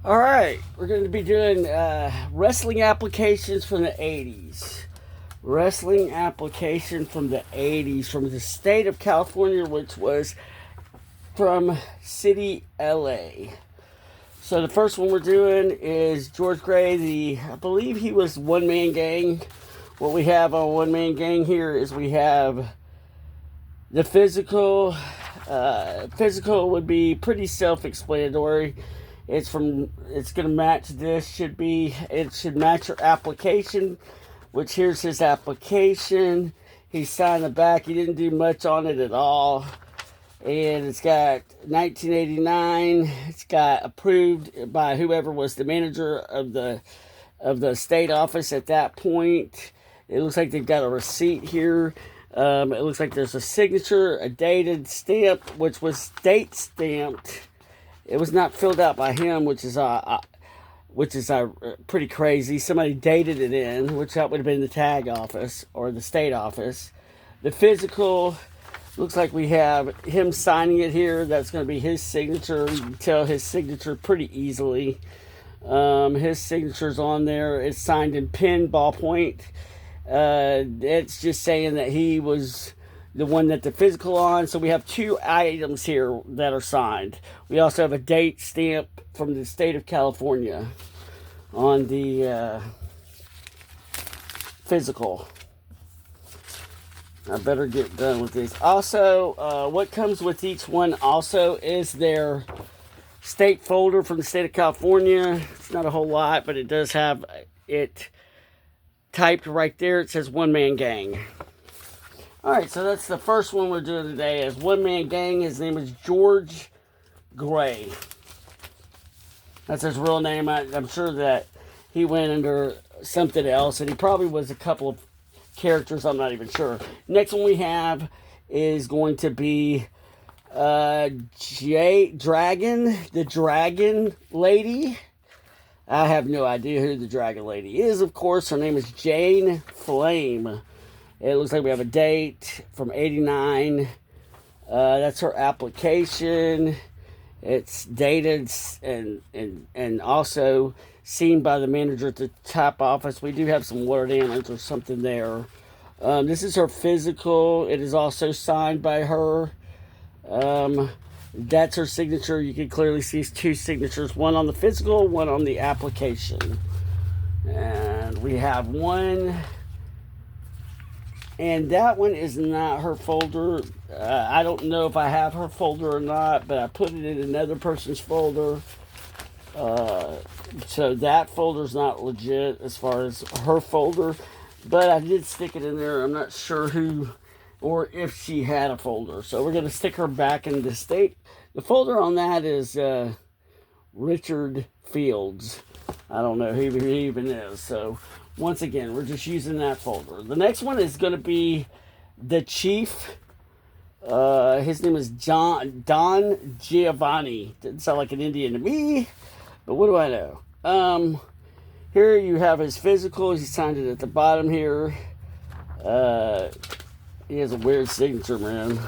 All right, we're going to be doing wrestling applications from the 80s. Wrestling application from the 80s from the state of California, which was from City, LA. So the first one we're doing is George Gray. I believe he was One Man Gang. What we have on One Man Gang here is we have the physical. Physical would be pretty self-explanatory. It's going to match this. It should match your application, which here's his application. He signed the back. He didn't do much on it at all. And it's got 1989. It's got approved by whoever was the manager of the state office at that point. It looks like they've got a receipt here. It looks like there's a signature, a dated stamp, which was date stamped. It was not filled out by him, which is pretty crazy. Somebody dated it in, which that would have been the tag office or the state office. The physical looks like we have him signing it here. That's going to be his signature. You can tell his signature pretty easily. His signature's on there. It's signed in pen ballpoint. It's just saying that he was the one that the physical on. So we have two items here that are signed. We also have a date stamp from the state of California on the physical. I better get done with these. Also, what comes with each one also is their state folder from the state of California. It's not a whole lot, but it does have it typed right there. It says One Man Gang. All right, so that's the first one we're doing today is One Man Gang. His name is George Gray. That's his real name. I'm sure that he went under something else, and he probably was a couple of characters. I'm not even sure. Next one we have is going to be Dragon, the Dragon Lady. I have no idea who the Dragon Lady is, of course. Her name is Jane Flame. It looks like we have a date from 89. That's her application. It's dated and also seen by the manager at the top office. We do have some water damage or something there. This is her physical. It is also signed by her. That's her signature. You can clearly see two signatures, one on the physical, one on the application. And we have one. And that one is not her folder. I don't know if I have her folder or not, but I put it in another person's folder. So that folder's not legit as far as her folder. But I did stick it in there. I'm not sure who or if she had a folder. So we're going to stick her back in the state. The folder on that is Richard Fields. I don't know who he even is. So once again, we're just using that folder. The next one is going to be the Chief. His name is Don Giovanni. Didn't sound like an Indian to me, but what do I know? Here you have his physical. He signed it at the bottom here. He has a weird signature, man.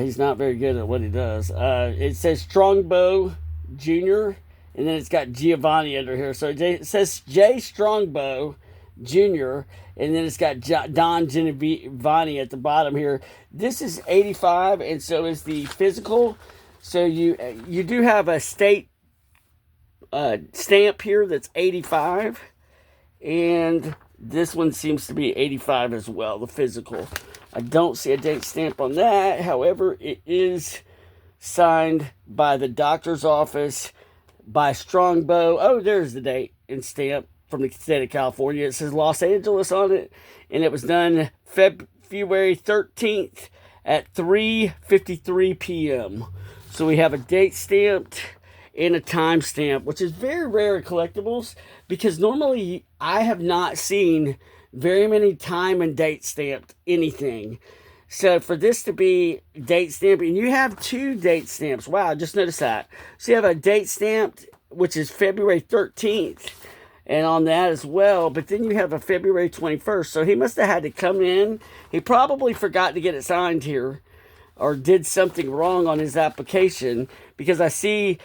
He's not very good at what he does. It says Strongbow Jr., and then it's got Giovanni under here. So it says J. Strongbow Jr., and then it's got Don Giovanni at the bottom here. This is 85, and so is the physical. So you do have a state stamp here that's 85, and this one seems to be 85 as well, the physical. I don't see a date stamp on that. However, it is signed by the doctor's office, by Strongbow. Oh, there's the date and stamp from the state of California. It says Los Angeles on it, and it was done February 13th at 3:53 p.m. So we have a date stamped and a time stamp, which is very rare in collectibles because normally I have not seen very many time and date stamped anything. So for this to be date stamped, and you have two date stamps. Wow, I just noticed that. So you have a date stamped, which is February 13th, and on that as well. But then you have a February 21st. So he must have had to come in. He probably forgot to get it signed here or did something wrong on his application because I see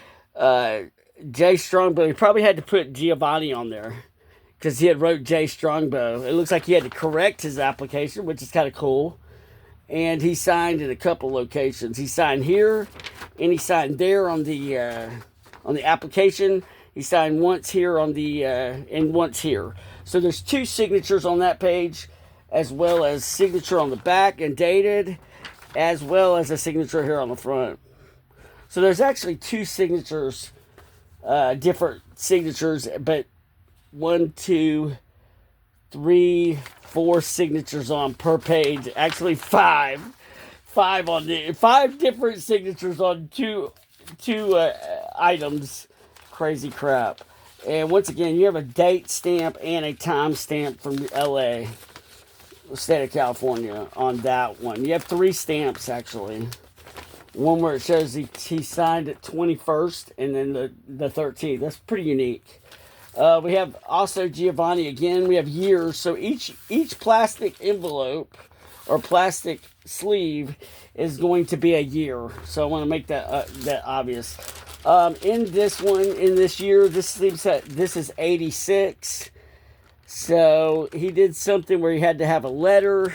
Jay Strongbow. He probably had to put Giovanni on there because he had wrote Jay Strongbow. It looks like he had to correct his application, which is kind of cool. And he signed in a couple locations. He signed here, and he signed there on the application. He signed once here on the and once here. So there's 2 signatures on that page, as well as signature on the back and dated, as well as a signature here on the front. So there's actually 2 signatures, different signatures, but 1, 2, 3, 4 signatures on per page. Actually 5 on the 5 different signatures on two items. Crazy crap. And once again, you have a date stamp and a time stamp from LA, state of California, on that one. You have 3 stamps actually. One where it shows he signed it 21st, and then the 13th. That's pretty unique. We have also Giovanni again. We have years. So each plastic envelope or plastic sleeve is going to be a year. So I want to make that obvious. In this one, in this year, this is 86. So he did something where he had to have a letter.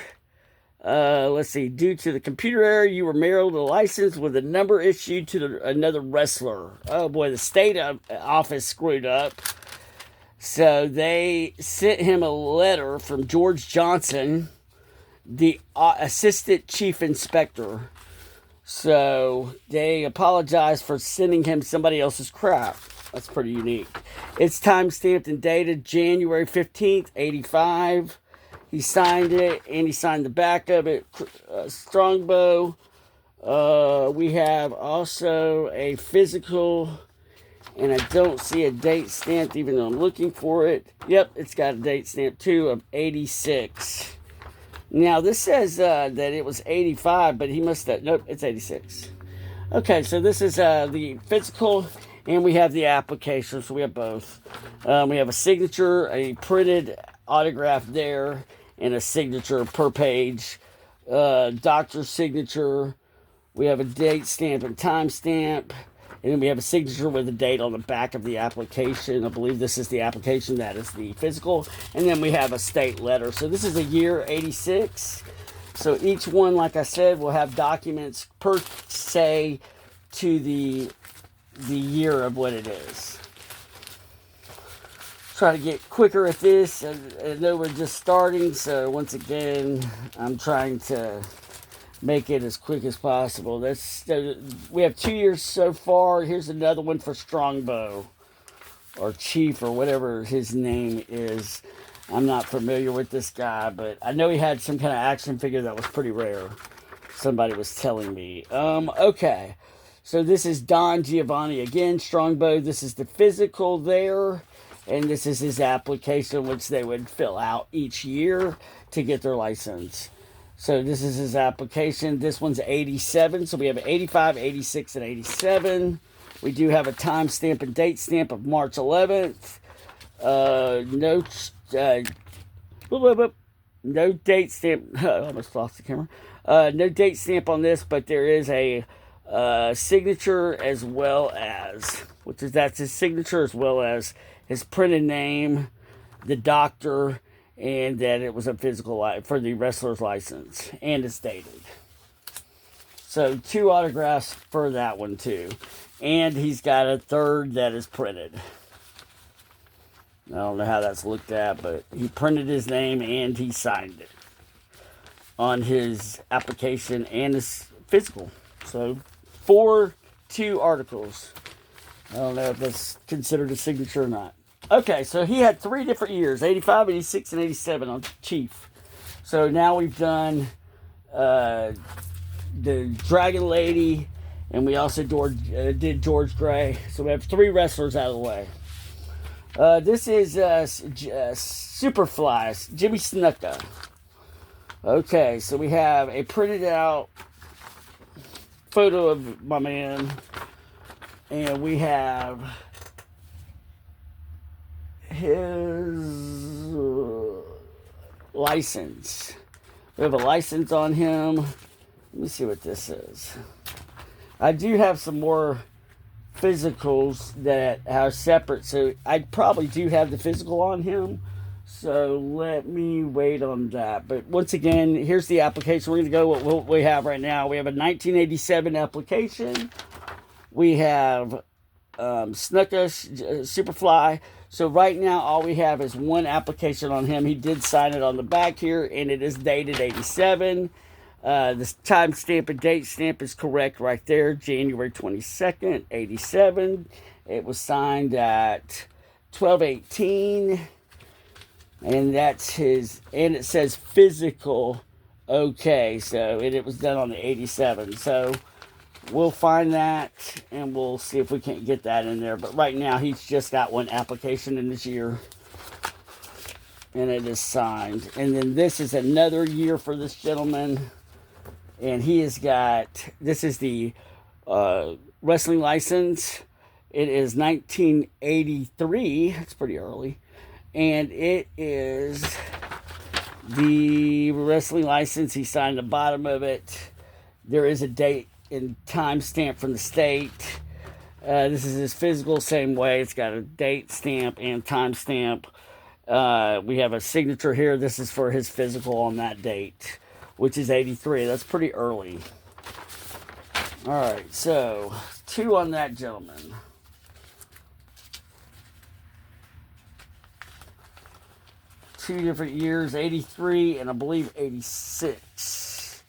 Let's see. Due to the computer error, you were mailed a license with a number issued to another wrestler. Oh boy, the state office screwed up. So they sent him a letter from George Johnson, the assistant chief inspector. So they apologized for sending him somebody else's crap. That's pretty unique. It's time-stamped and dated January 15th, 85. He signed it, and he signed the back of it. Strongbow. We have also a physical, and I don't see a date stamped even though I'm looking for it. Yep, it's got a date stamp too of 86. Now this says that it was 85, but he must have, nope, it's 86. Okay, so this is the physical, and we have the application, so we have both. We have a signature, a printed autograph there, and a signature per page. Doctor's signature. We have a date stamp and time stamp. And then we have a signature with a date on the back of the application. I believe this is the application. That is the physical. And then we have a state letter. So this is a year 86. So each one, like I said, will have documents per se to the year of what it is. Try to get quicker at this. I know we're just starting, so once again, I'm trying to make it as quick as possible. We have 2 years so far. Here's another one for Strongbow, or Chief, or whatever his name is. I'm not familiar with this guy, but I know he had some kind of action figure that was pretty rare. Somebody was telling me. Okay, so this is Don Giovanni again, Strongbow. This is the physical there. And this is his application, which they would fill out each year to get their license. So this is his application. This one's 87. So we have 85, 86, and 87. We do have a time stamp and date stamp of March 11th. No date stamp. I almost lost the camera. No date stamp on this, but there is a signature as well as, that's his signature as well as his printed name, the doctor, and that it was a physical for the wrestler's license, and it's dated. So 2 autographs for that one too, and he's got a third that is printed. I don't know how that's looked at, but he printed his name and he signed it on his application and his physical. So 2 articles. I don't know if that's considered a signature or not. Okay, so he had 3 different years, 85, 86, and 87 on Chief. So now we've done the Dragon Lady, and we also did George Gray. So we have 3 wrestlers out of the way. This is Superfly, Jimmy Snuka. Okay, so we have a printed out photo of my man, and we have his license. We have a license on him. Let me see what this is. I do have some more physicals that are separate. So I probably do have the physical on him. So let me wait on that. But once again, here's the application. We're going to go with what we have right now. We have a 1987 application. We have Snuka Superfly. So right now, all we have is one application on him. He did sign it on the back here, and it is dated 87. The timestamp and date stamp is correct right there, January 22nd, 87. It was signed at 12/18, and that's his, and it says physical okay, so it was done on the 87. So we'll find that, and we'll see if we can't get that in there. But right now, he's just got one application in this year, and it is signed. And then this is another year for this gentleman, and he has got, this is the wrestling license. It is 1983. It's pretty early. And it is the wrestling license. He signed the bottom of it. There is a date and time stamp from the state. This is his physical, same way. It's got a date stamp and time stamp. We have a signature here. This is for his physical on that date, which is 83. That's pretty early. All right, so 2 on that gentleman. Two different years, 83 and I believe 86.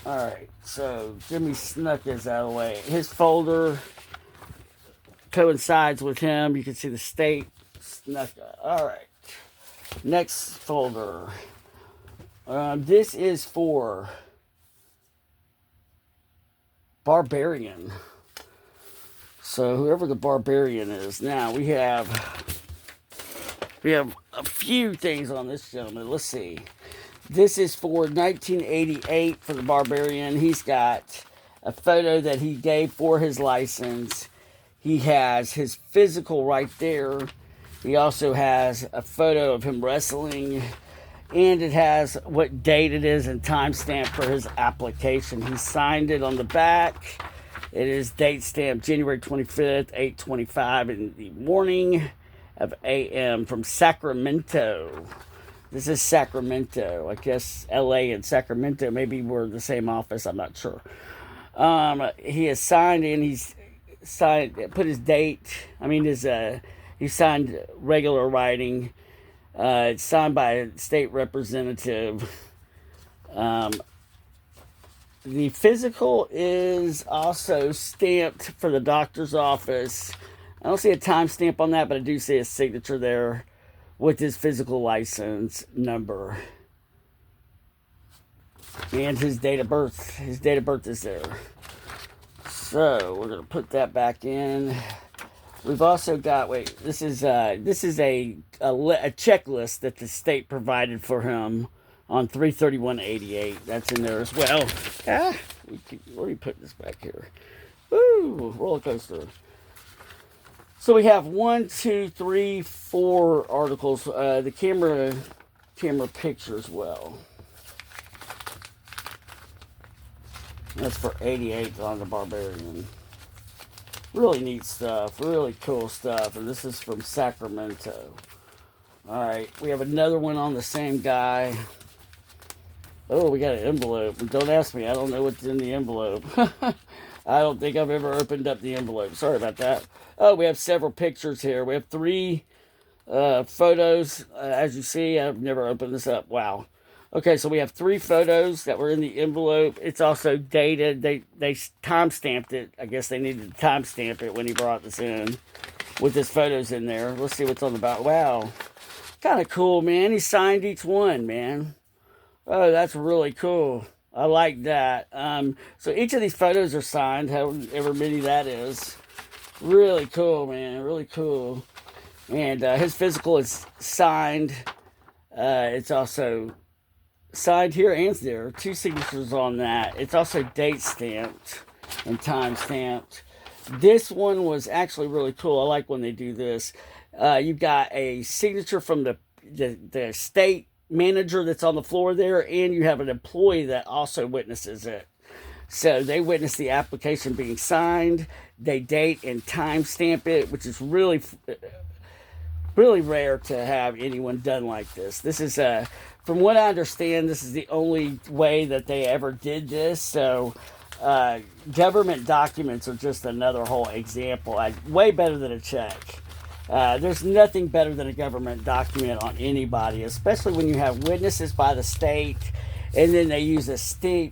All right, so Jimmy Snuka is out of the way. His folder coincides with him. You can see the state Snuka. All right, next folder. This is for Barbarian. So whoever the Barbarian is. Now we have a few things on this gentleman. Let's see. This is for 1988 for the Barbarian. He's got a photo that he gave for his license. He has his physical right there. He also has a photo of him wrestling. And it has what date it is and timestamp for his application. He signed it on the back. It is date stamped January 25th, 8:25 in the morning of AM from Sacramento. This is Sacramento. I guess LA and Sacramento maybe were the same office. I'm not sure. He has signed in. He's signed, put his date. I mean, he signed regular writing. It's signed by a state representative. The physical is also stamped for the doctor's office. I don't see a timestamp on that, but I do see a signature there with his physical license number. And his date of birth. His date of birth is there. So we're going to put that back in. We've also got, this is a checklist that the state provided for him on 3/31/88. That's in there as well. Where do you put this back here? Woo, roller coaster. So we have 1, 2, 3, 4 articles. The camera picture as well. That's for 88 on the Barbarian. Really neat stuff. Really cool stuff. And this is from Sacramento. Alright, we have another one on the same guy. Oh, we got an envelope. Don't ask me. I don't know what's in the envelope. I don't think I've ever opened up the envelope. Sorry about that. Oh, we have several pictures here. We have 3 photos. As you see, I've never opened this up. Wow. Okay, so we have 3 photos that were in the envelope. It's also dated. They time-stamped it. I guess they needed to time-stamp it when he brought this in with his photos in there. Let's see what's on the back. Wow. Kind of cool, man. He signed each one, man. Oh, that's really cool. I like that. So each of these photos are signed, however many that is. Really cool, man. Really cool. And his physical is signed. It's also signed here and there. 2 signatures on that. It's also date stamped and time stamped. This one was actually really cool. I like when they do this. You've got a signature from the state manager that's on the floor there, and you have an employee that also witnesses it. So they witnessed the application being signed. They date and time stamp it, which is really rare to have anyone done like this. This is from what I understand, this is the only way that they ever did this. So government documents are just another whole example. Way better than a check. There's nothing better than a government document on anybody, especially when you have witnesses by the state, and then they use a stamper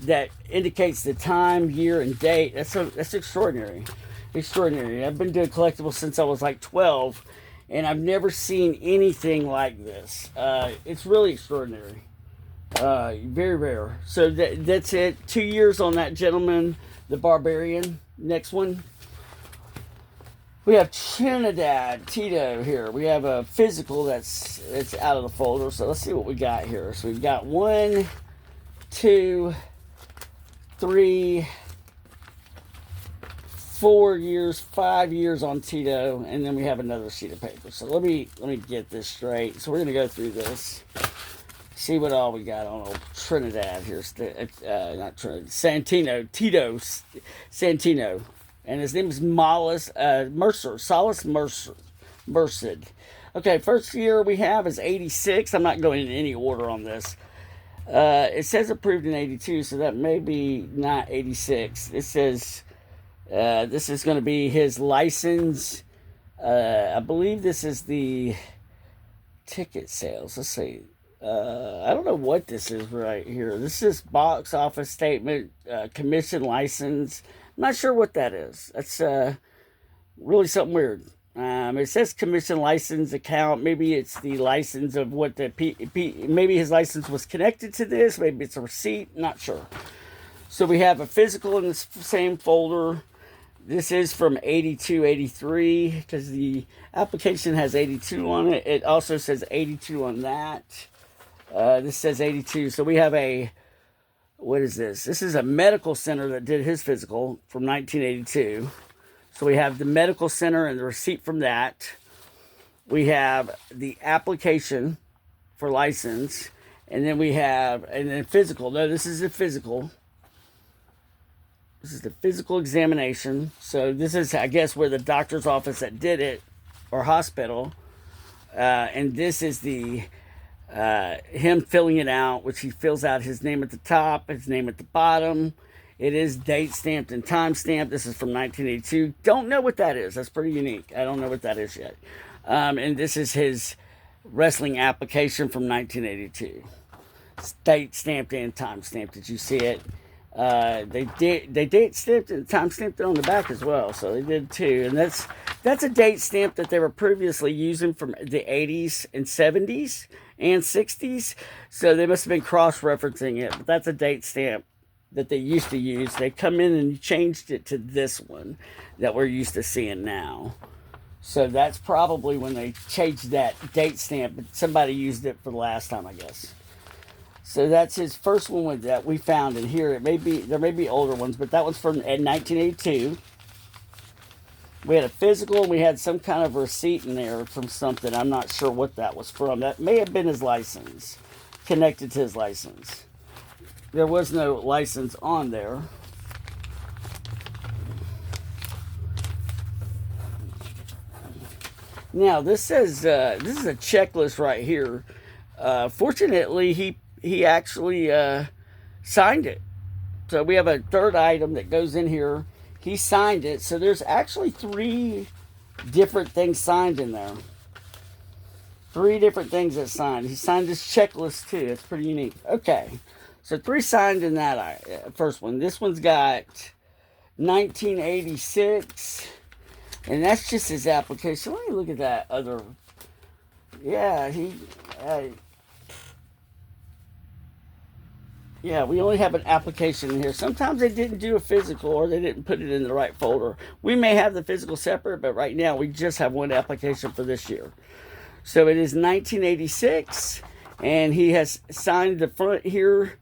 that indicates the time, year, and date. That's extraordinary. Extraordinary. I've been doing collectibles since I was like 12, and I've never seen anything like this. It's really extraordinary. Very rare. So that's it. 2 years on that gentleman, the Barbarian. Next one. We have Trinidad Tito here. We have a physical that's out of the folder. So let's see what we got here. So we've got 1, 2, 3, 4 years, 5 years on Tito, and then we have another sheet of paper. So let me get this straight. So we're gonna go through this, see what all we got on old Trinidad here. Not Trinidad, Santino, Tito Santino, and his name is Mercer, Solis Merced. Okay, first year we have is 86. I'm not going in any order on this. It says approved in 82, so that may be not 86. It says this is going to be his license. I believe this is the ticket sales. Let's see. I don't know what this is right here. This is box office statement, commission license. I'm not sure what that is. That's really something weird. It says commission license account. Maybe it's the license of what the maybe his license was connected to this. Maybe it's a receipt. Not sure. So we have a physical in the same folder. This is from 82, 83 because the application has 82 on it. It also says 82 on that. This says 82. So we have what is this? This is a medical center that did his physical from 1982. So we have the medical center and the receipt from that. We have the application for license. And then physical. No, this is a physical. This is the physical examination. So this is, I guess, where the doctor's office that did it, or hospital. And this is him filling it out, which he fills out his name at the top, his name at the bottom. It is date stamped and time stamped. This is from 1982. Don't know what that is. That's pretty unique. I don't know what that is yet. And this is his wrestling application from 1982. Date stamped and time stamped. Did you see it? They date stamped and time stamped it on the back as well. So they did too. And that's a date stamp that they were previously using from the 80s and 70s and 60s. So they must have been cross-referencing it. But that's a date stamp that they used to use. They come in and changed it to this one that we're used to seeing now. So that's probably when they changed that date stamp, but somebody used it for the last time, I guess. So that's his first one that we found in here. There may be older ones, but that one's from 1982. We had a physical, and we had some kind of receipt in there from something. I'm not sure what that was from. That may have been his license, connected to his license. There was no license on there. Now this says this is a checklist right here. Fortunately, he actually signed it. So we have a third item that goes in here. He signed it. So there's actually 3 different things signed in there. 3 different things that signed. He signed this checklist too. It's pretty unique. Okay. So 3 signed in that first one. This one's got 1986. And that's just his application. Let me look at that other. Yeah, yeah, we only have an application in here. Sometimes they didn't do a physical or they didn't put it in the right folder. We may have the physical separate, but right now we just have one application for this year. So it is 1986, and he has signed the front here.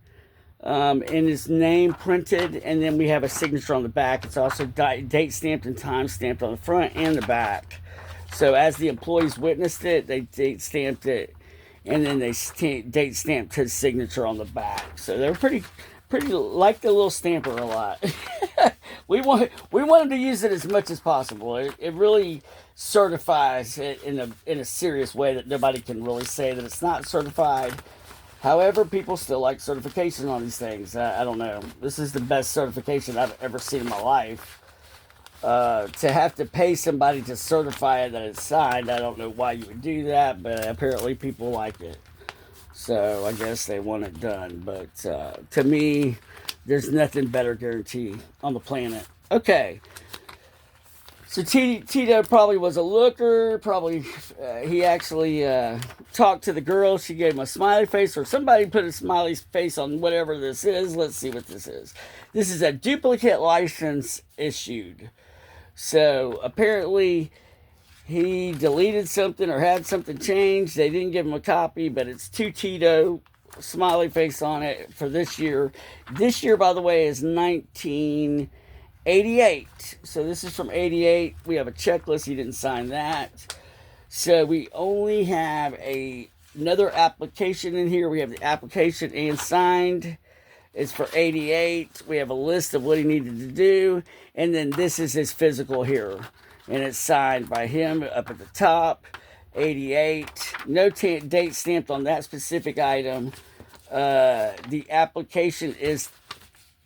And his name printed, and then we have a signature on the back. It's also date stamped and time stamped on the front and the back. So as the employees witnessed it, they date stamped it and then they date stamped his signature on the back. So they're pretty like the little stamper a lot. We want them to use it as much as possible. It really certifies it in a serious way that nobody can really say that it's not certified. However, people still like certification on these things. I don't know. This is the best certification I've ever seen in my life. To have to pay somebody to certify it that it's signed, I don't know why you would do that, but apparently people like it. So I guess they want it done. But to me, there's nothing better guarantee on the planet. Okay. So Tito probably was a looker. Probably he actually talked to the girl. She gave him a smiley face, or somebody put a smiley face on whatever this is. Let's see what this is. This is a duplicate license issued. So apparently he deleted something or had something changed. They didn't give him a copy, but it's to Tito, smiley face on it for this year. This year, by the way, is 1988. So this is from 88. We have a checklist. He didn't sign that. So we only have another application in here. We have the application and signed. It's for 88. We have a list of what he needed to do. And then this is his physical here. And it's signed by him up at the top. 88. No date stamped on that specific item. The application is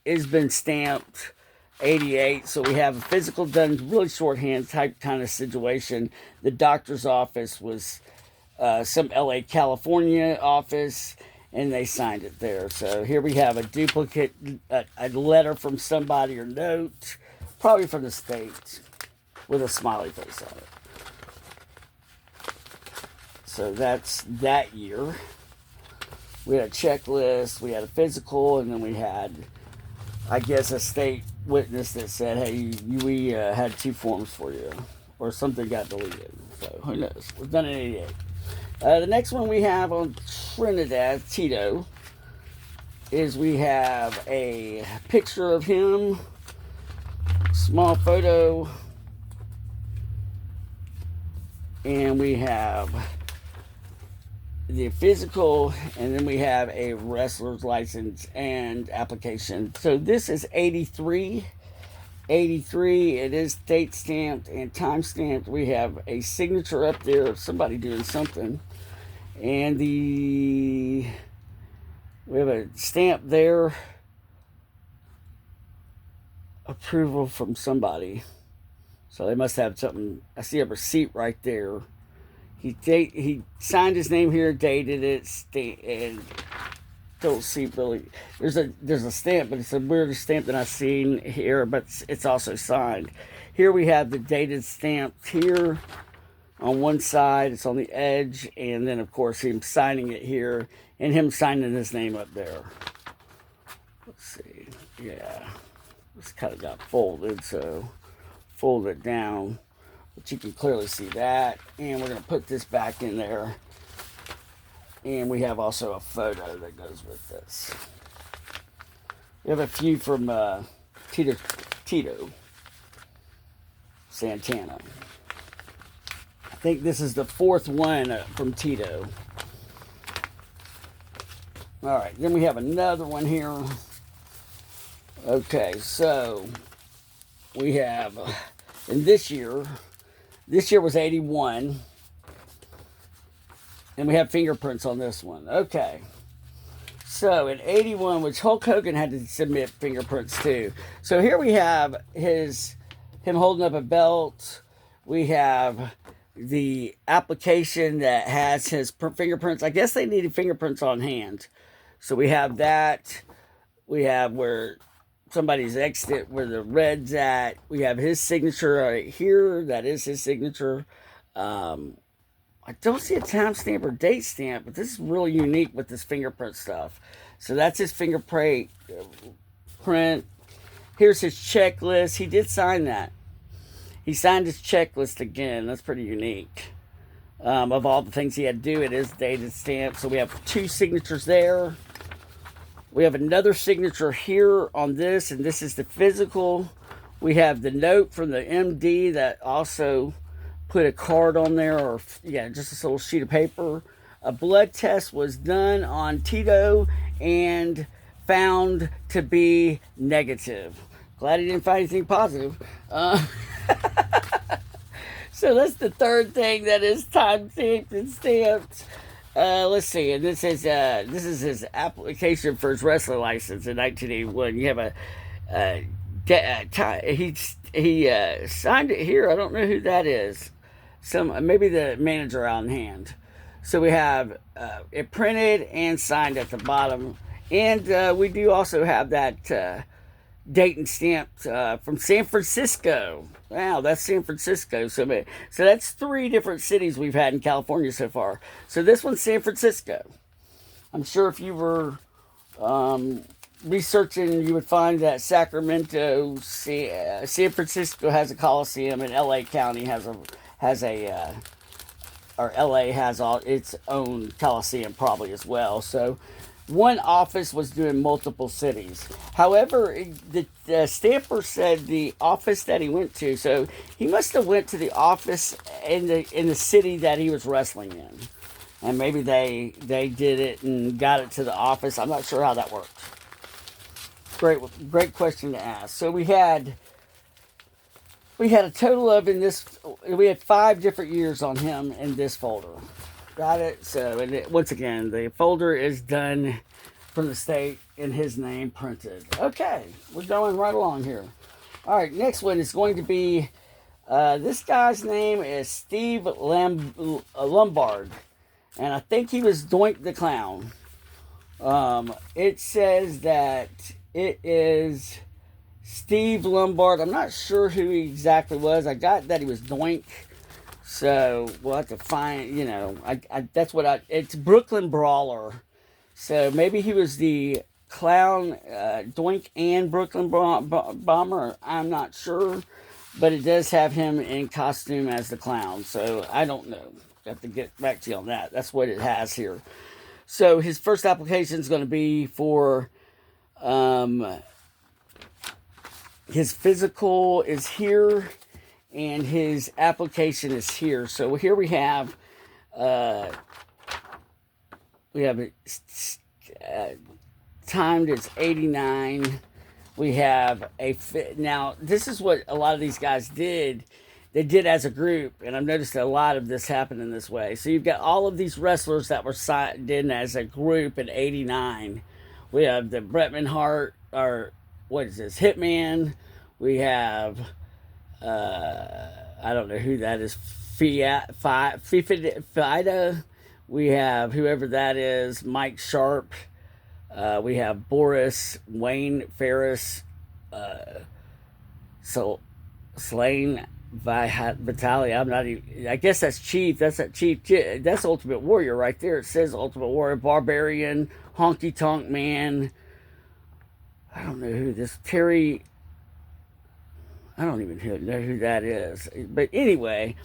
been stamped 88. So we have a physical done, really shorthand type kind of situation. The doctor's office was some LA, California office. And they signed it there. So here we have a duplicate, a letter from somebody or note, probably from the state, with a smiley face on it. So that's that year. We had a checklist, we had a physical, and then we had, I guess, a state witness that said, hey, we had 2 forms for you, or something got deleted. So who knows? It was done in 88. The next one we have on Trinidad, Tito, is we have a picture of him, small photo, and we have the physical, and then we have a wrestler's license and application. So this is 83. 83, it is date stamped and time stamped. We have a signature up there of somebody doing something, and we have a stamp there, approval from somebody. So they must have something. I see a receipt right there. He signed his name here, dated it, and don't see really. There's a stamp, but it's a weirder stamp than I've seen here, but it's also signed. Here we have the dated stamp here on one side. It's on the edge, and then of course him signing it here, and him signing his name up there. Let's see. Yeah, this kind of got folded, so fold it down, but you can clearly see that. And we're gonna put this back in there. And we have also a photo that goes with this. We have a few from Tito Santana. I think this is the 4th one from Tito. All right, then we have another one here. Okay, so we have, in this year was 81. And we have fingerprints on this one. Okay. So in 81, which Hulk Hogan had to submit fingerprints too. So here we have him holding up a belt. We have the application that has his fingerprints. I guess they needed fingerprints on hand. So we have that. We have where somebody's exited, where the red's at. We have his signature right here. That is his signature. I don't see a timestamp or date stamp, but this is really unique with this fingerprint stuff. So that's his fingerprint. Here's his checklist. He did sign that. He signed his checklist again. That's pretty unique. Of all the things he had to do, it is dated stamp. So we have 2 signatures there. We have another signature here on this, and this is the physical. We have the note from the MD that also put a card on there, or just a little sheet of paper. a blood test was done on Tito and found to be negative. Glad he didn't find anything positive. So that's the third thing that is time stamped and stamped. Let's see, and this is his application for his wrestler license in 1981. You have he signed it here. I don't know who that is. Maybe the manager on hand. So we have it printed and signed at the bottom, and we do also have that date and stamped from San Francisco. Wow, that's San Francisco. So that's 3 different cities we've had in California so far. So this one's San Francisco. I'm sure if you were researching, you would find that Sacramento, San Francisco has a Coliseum, and LA County has a or LA has all its own Coliseum probably as well. So one office was doing multiple cities. However, the stamper said the office that he went to, so he must have went to the office in the city that he was wrestling in, and maybe they did it and got it to the office. I'm not sure how that worked. Great question to ask. So we had a total of we had 5 different years on him in this folder. Got it? So, once again, the folder is done from the state in his name printed. Okay, we're going right along here. All right, next one is going to be, this guy's name is Steve Lombard. And I think he was Doink the Clown. It says that it is Steve Lombard. I'm not sure who he exactly was. I got that he was Doink. So we'll have to find, it's Brooklyn Brawler. So maybe he was the clown, Doink and Brooklyn Bomber. I'm not sure, but it does have him in costume as the clown. So I don't know. I have to get back to you on that. That's what it has here. So his first application is going to be for, his physical is here. And his application is here. So here we have it timed. It's 89. We have now. This is what a lot of these guys did. They did as a group, and I've noticed a lot of this happen in this way. So you've got all of these wrestlers that were did as a group in 89. We have the Bretman Hart, or what is this? Hitman. We have. I don't know who that is. FIDA. We have whoever that is. Mike Sharp. We have Boris, Wayne Ferris, Slain Vitalia. I'm not even. I guess that's Chief. That's that Chief. That's Ultimate Warrior right there. It says Ultimate Warrior. Barbarian, Honky Tonk Man. I don't know who this Terry. I don't even know who that is. But anyway,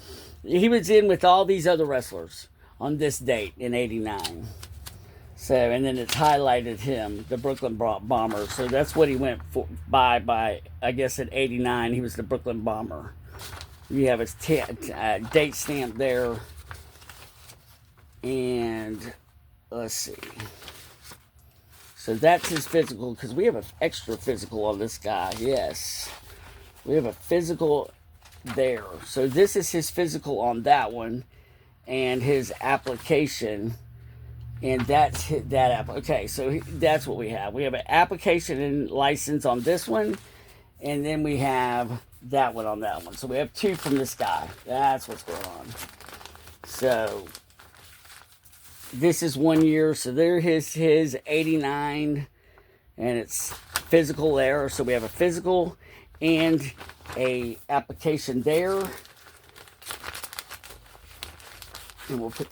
he was in with all these other wrestlers on this date in 89. So, and then it's highlighted him, the Brooklyn Bomber. So that's what he went by, I guess, at 89. He was the Brooklyn Bomber. You have his date stamp there. And let's see. So that's his physical, because we have an extra physical on this guy. Yes. We have a physical there. So this is his physical on that one, and his application, and that's that app. Okay, so that's what we have. We have an application and license on this one, and then we have that one on that one. So we have 2 from this guy. That's what's going on. So this is 1 year. So there his 89, and it's physical there. So we have a physical and a application there, and we'll put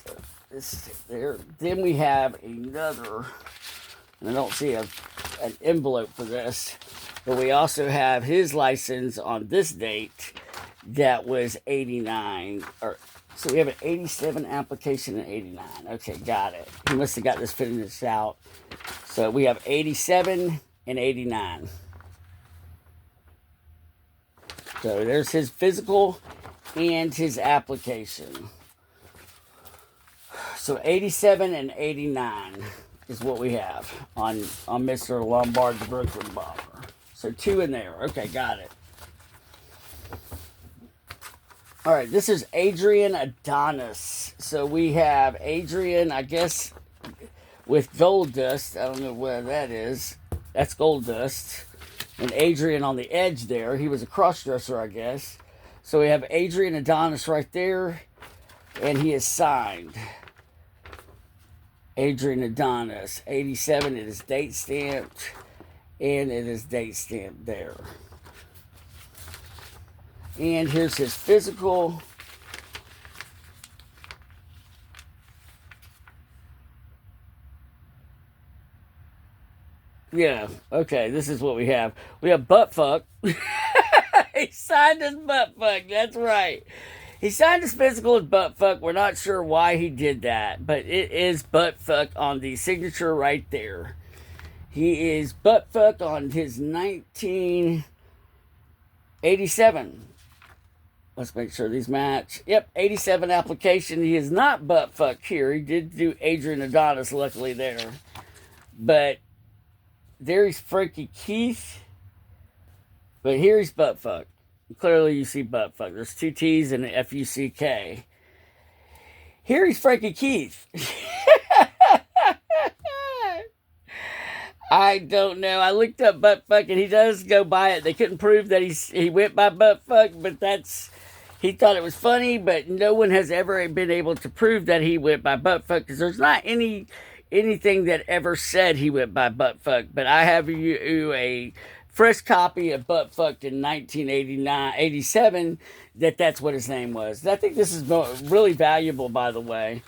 this there. Then we have another, and I don't see an envelope for this, but we also have his license on this date that was 89, so we have an 87 application and 89. Okay, got it. He must have got this finished out. So we have 87 and 89. So there's his physical and his application. So So 87 and 89 is what we have on Mr. Lombard, the Brooklyn Bomber. So 2 in there. Okay, got it. All right, this is Adrian Adonis. So we have Adrian, I guess, with gold dust. I don't know where that is. That's gold dust. And Adrian on the edge there. He was a cross-dresser, I guess. So we have Adrian Adonis right there. And he is signed. Adrian Adonis, 87. It is date stamped. And it is date stamped there. And here's his physical. Yeah, okay, this is what we have. We have butt fuck. He signed his butt fuck, that's right. He signed his physical as butt fuck. We're not sure why he did that, but it is butt fuck on the signature right there. He is butt fuck on his 1987. Let's make sure these match. Yep, 87 application. He is not butt fuck here. He did do Adrian Adonis, luckily, there. But there he's Frankie Keith. But here he's butt fuck. Clearly you see butt fuck. There's 2 T's and an F-U-C-K. Here he's Frankie Keith. I don't know. I looked up butt fuck and he does go by it. They couldn't prove that he went by butt fuck, but he thought it was funny, but no one has ever been able to prove that he went by butt fuck because there's not anything that ever said he went by butt fuck. But I have you a fresh copy of butt fuck in 1987 that's what his name was. I think this is really valuable, by the way.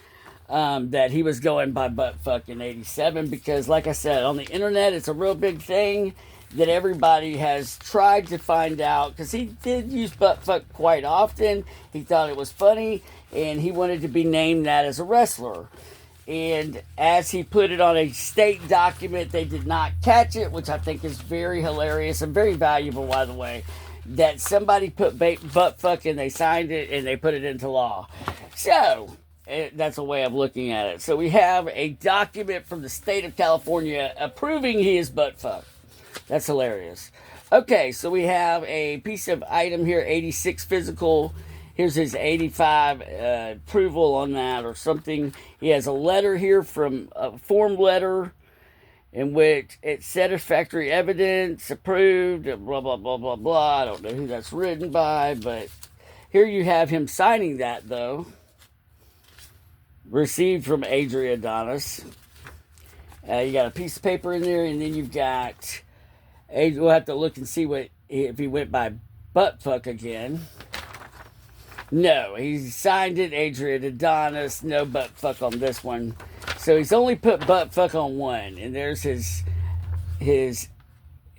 That he was going by butt fuck in 87 because, like I said, on the internet it's a real big thing that everybody has tried to find out because he did use butt fuck quite often. He thought it was funny and he wanted to be named that as a wrestler. And as he put it on a state document, they did not catch it, which I think is very hilarious and very valuable, by the way, that somebody put butt fuck and they signed it and they put it into law. So that's a way of looking at it. So we have a document from the state of California approving he is butt fuck. That's hilarious. Okay, so we have a piece of item here, 86 physical. Here's his 85 approval on that or something. He has a letter here from a form letter in which it satisfactory evidence approved, blah, blah, blah, blah, blah. I don't know who that's written by, but here you have him signing that, though. Received from Adrian Adonis. You got a piece of paper in there, and then you've got... We'll have to look and see if he went by butt fuck again. No, he signed it, Adrian Adonis. No butt fuck on this one. So he's only put butt fuck on one, and there's his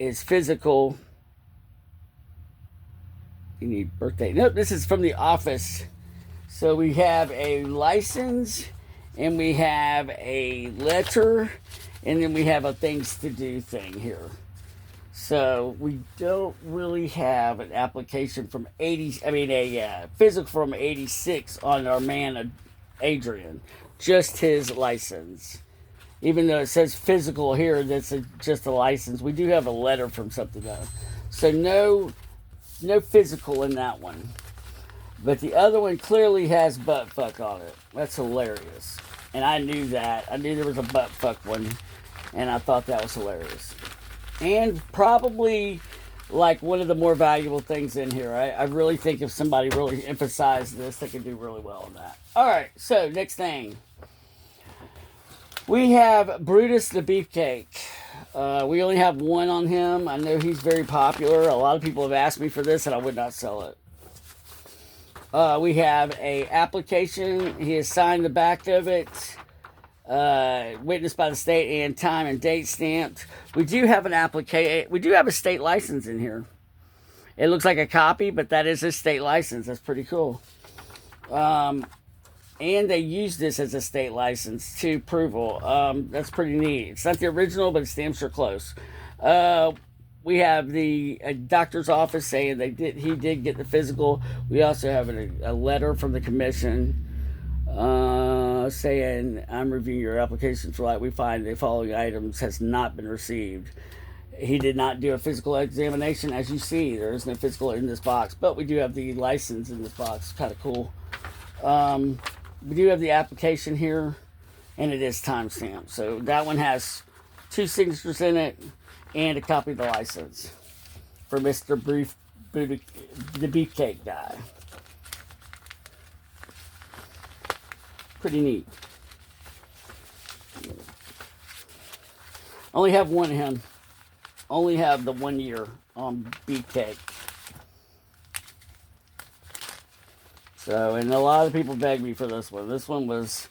physical. You need birthday. Nope, this is from the office. So we have a license, and we have a letter, and then we have a things to do thing here. So we don't really have an application from a physical from 86 on our man Adrian. Just his license. Even though it says physical here, that's just a license. We do have a letter from something though. So no physical in that one. But the other one clearly has butt fuck on it. That's hilarious. And I knew that. I knew there was a butt fuck one. And I thought that was hilarious. And probably like one of the more valuable things in here. I really think if somebody really emphasized this, they could do really well on that. Alright, so next thing. We have Brutus the Beefcake. We only have one on him. I know he's very popular. A lot of people have asked me for this and I would not sell it. We have a application. He has signed the back of it. Witnessed by the state and time and date stamped. We do have an application. We do have a state license in here. It looks like a copy, but that is a state license. That's pretty cool. And they use this as a state license to approval. That's pretty neat. It's not the original, but the stamps are close. We have the doctor's office saying he did get the physical. We also have a letter from the commission. saying, I'm reviewing your application for light. We find the following items has not been received. He did not do a physical examination. As you see, there is no physical in this box, but we do have the license in this box. Kind of cool. We do have the application here, and it is timestamped. So that one has 2 signatures in it and a copy of the license for Mr. The Beefcake guy. Pretty neat. Only have one of him. Only have the 1 year on Beefcake. So, and a lot of people begged me for this one. This one was,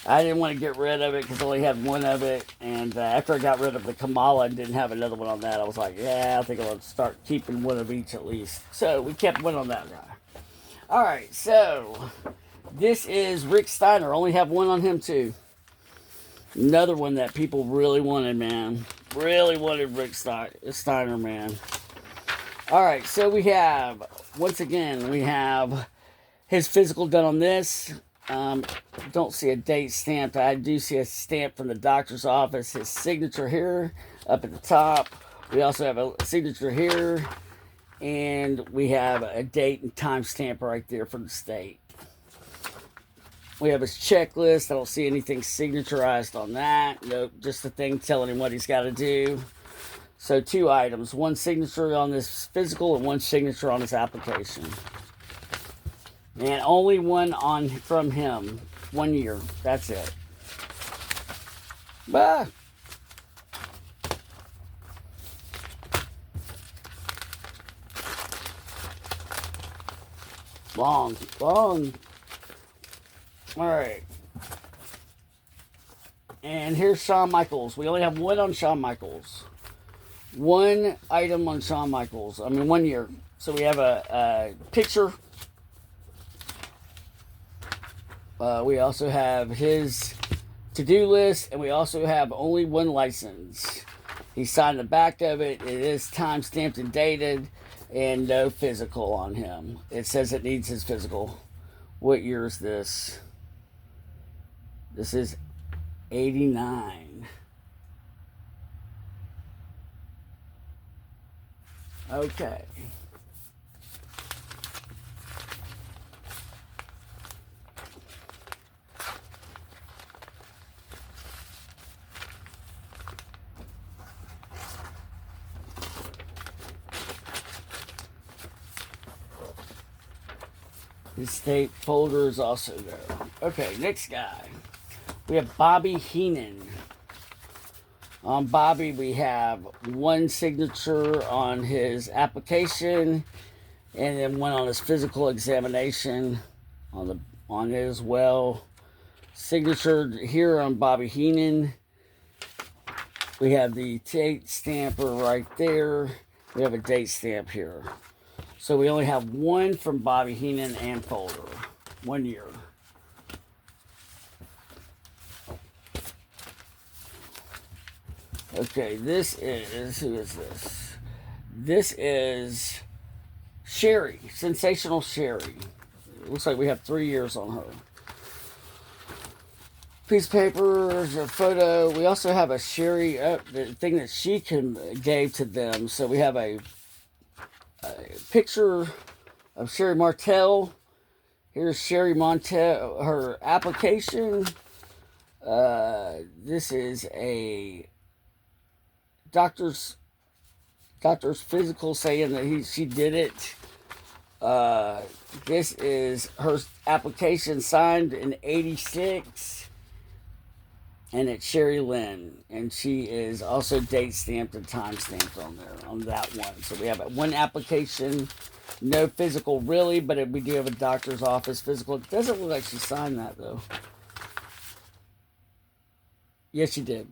I didn't want to get rid of it because I only had one of it. And after I got rid of the Kamala and didn't have another one on that, I was like, yeah, I think I'll start keeping one of each at least. So we kept one on that guy. All right, so this is Rick Steiner. Only have one on him too. Another one that people really wanted, man. Really wanted Rick Steiner, man. All right, so we have, once again, we have his physical done on this. Don't see a date stamped. I do see a stamp from the doctor's office. His signature here up at the top. We also have a signature here. And we have a date and time stamp right there from the state. We have his checklist. I don't see anything signaturized on that. Nope, just a thing telling him what he's got to do. So 2 items. 1 signature on this physical and 1 signature on his application. And only one on from him. 1 year. That's it. Bah. Long. All right. And here's Shawn Michaels. We only have one on Shawn Michaels. 1 item on Shawn Michaels. 1 year. So we have a picture. We also have his to-do list, and we also have only 1 license. He signed the back of it. It is time-stamped and dated, and no physical on him. It says it needs his physical. What year is this? This is 89. Okay. His state folder is also there. Okay, next guy. We have Bobby Heenan. On Bobby, we have 1 signature on his application, and then 1 on his physical examination on it as well. Signature here on Bobby Heenan. We have the date stamper right there. We have a date stamp here. So we only have 1 from Bobby Heenan and folder. 1 year. Okay, this is, who is this? This is Sherry, Sensational Sherry. It looks like we have 3 years on her. Piece of paper, a photo. We also have a Sherry, the thing that she gave to them. So we have a picture of Sherry Martel. Here's Sherry Martel, her application. This is a doctor's physical saying that she did it. This is her application signed in 86. And it's Sherry Lynn. And she is also date stamped and time stamped on there, on that one. So we have 1 application, no physical really, but we do have a doctor's office physical. It doesn't look like she signed that though. Yes, she did.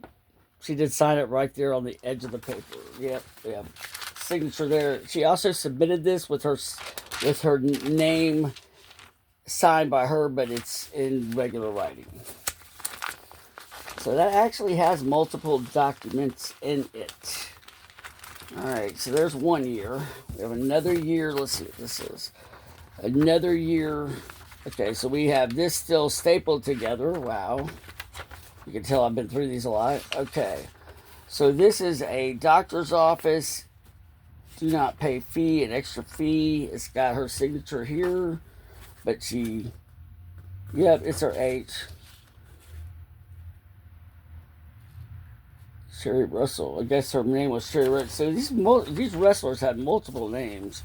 She did sign it right there on the edge of the paper. Yep, we have signature there. She also submitted this with her name signed by her, but it's in regular writing. So that actually has multiple documents in it. Alright, so there's 1 year. We have another year. Let's see what this is. Another year Okay, so we have this still stapled together. Wow. You can tell I've been through these a lot. Okay. So this is a doctor's office. Do not pay fee, an extra fee. It's got her signature here. But she... Yep, it's her H. Sherry Russell. I guess her name was Sherry Russell. So these wrestlers had multiple names.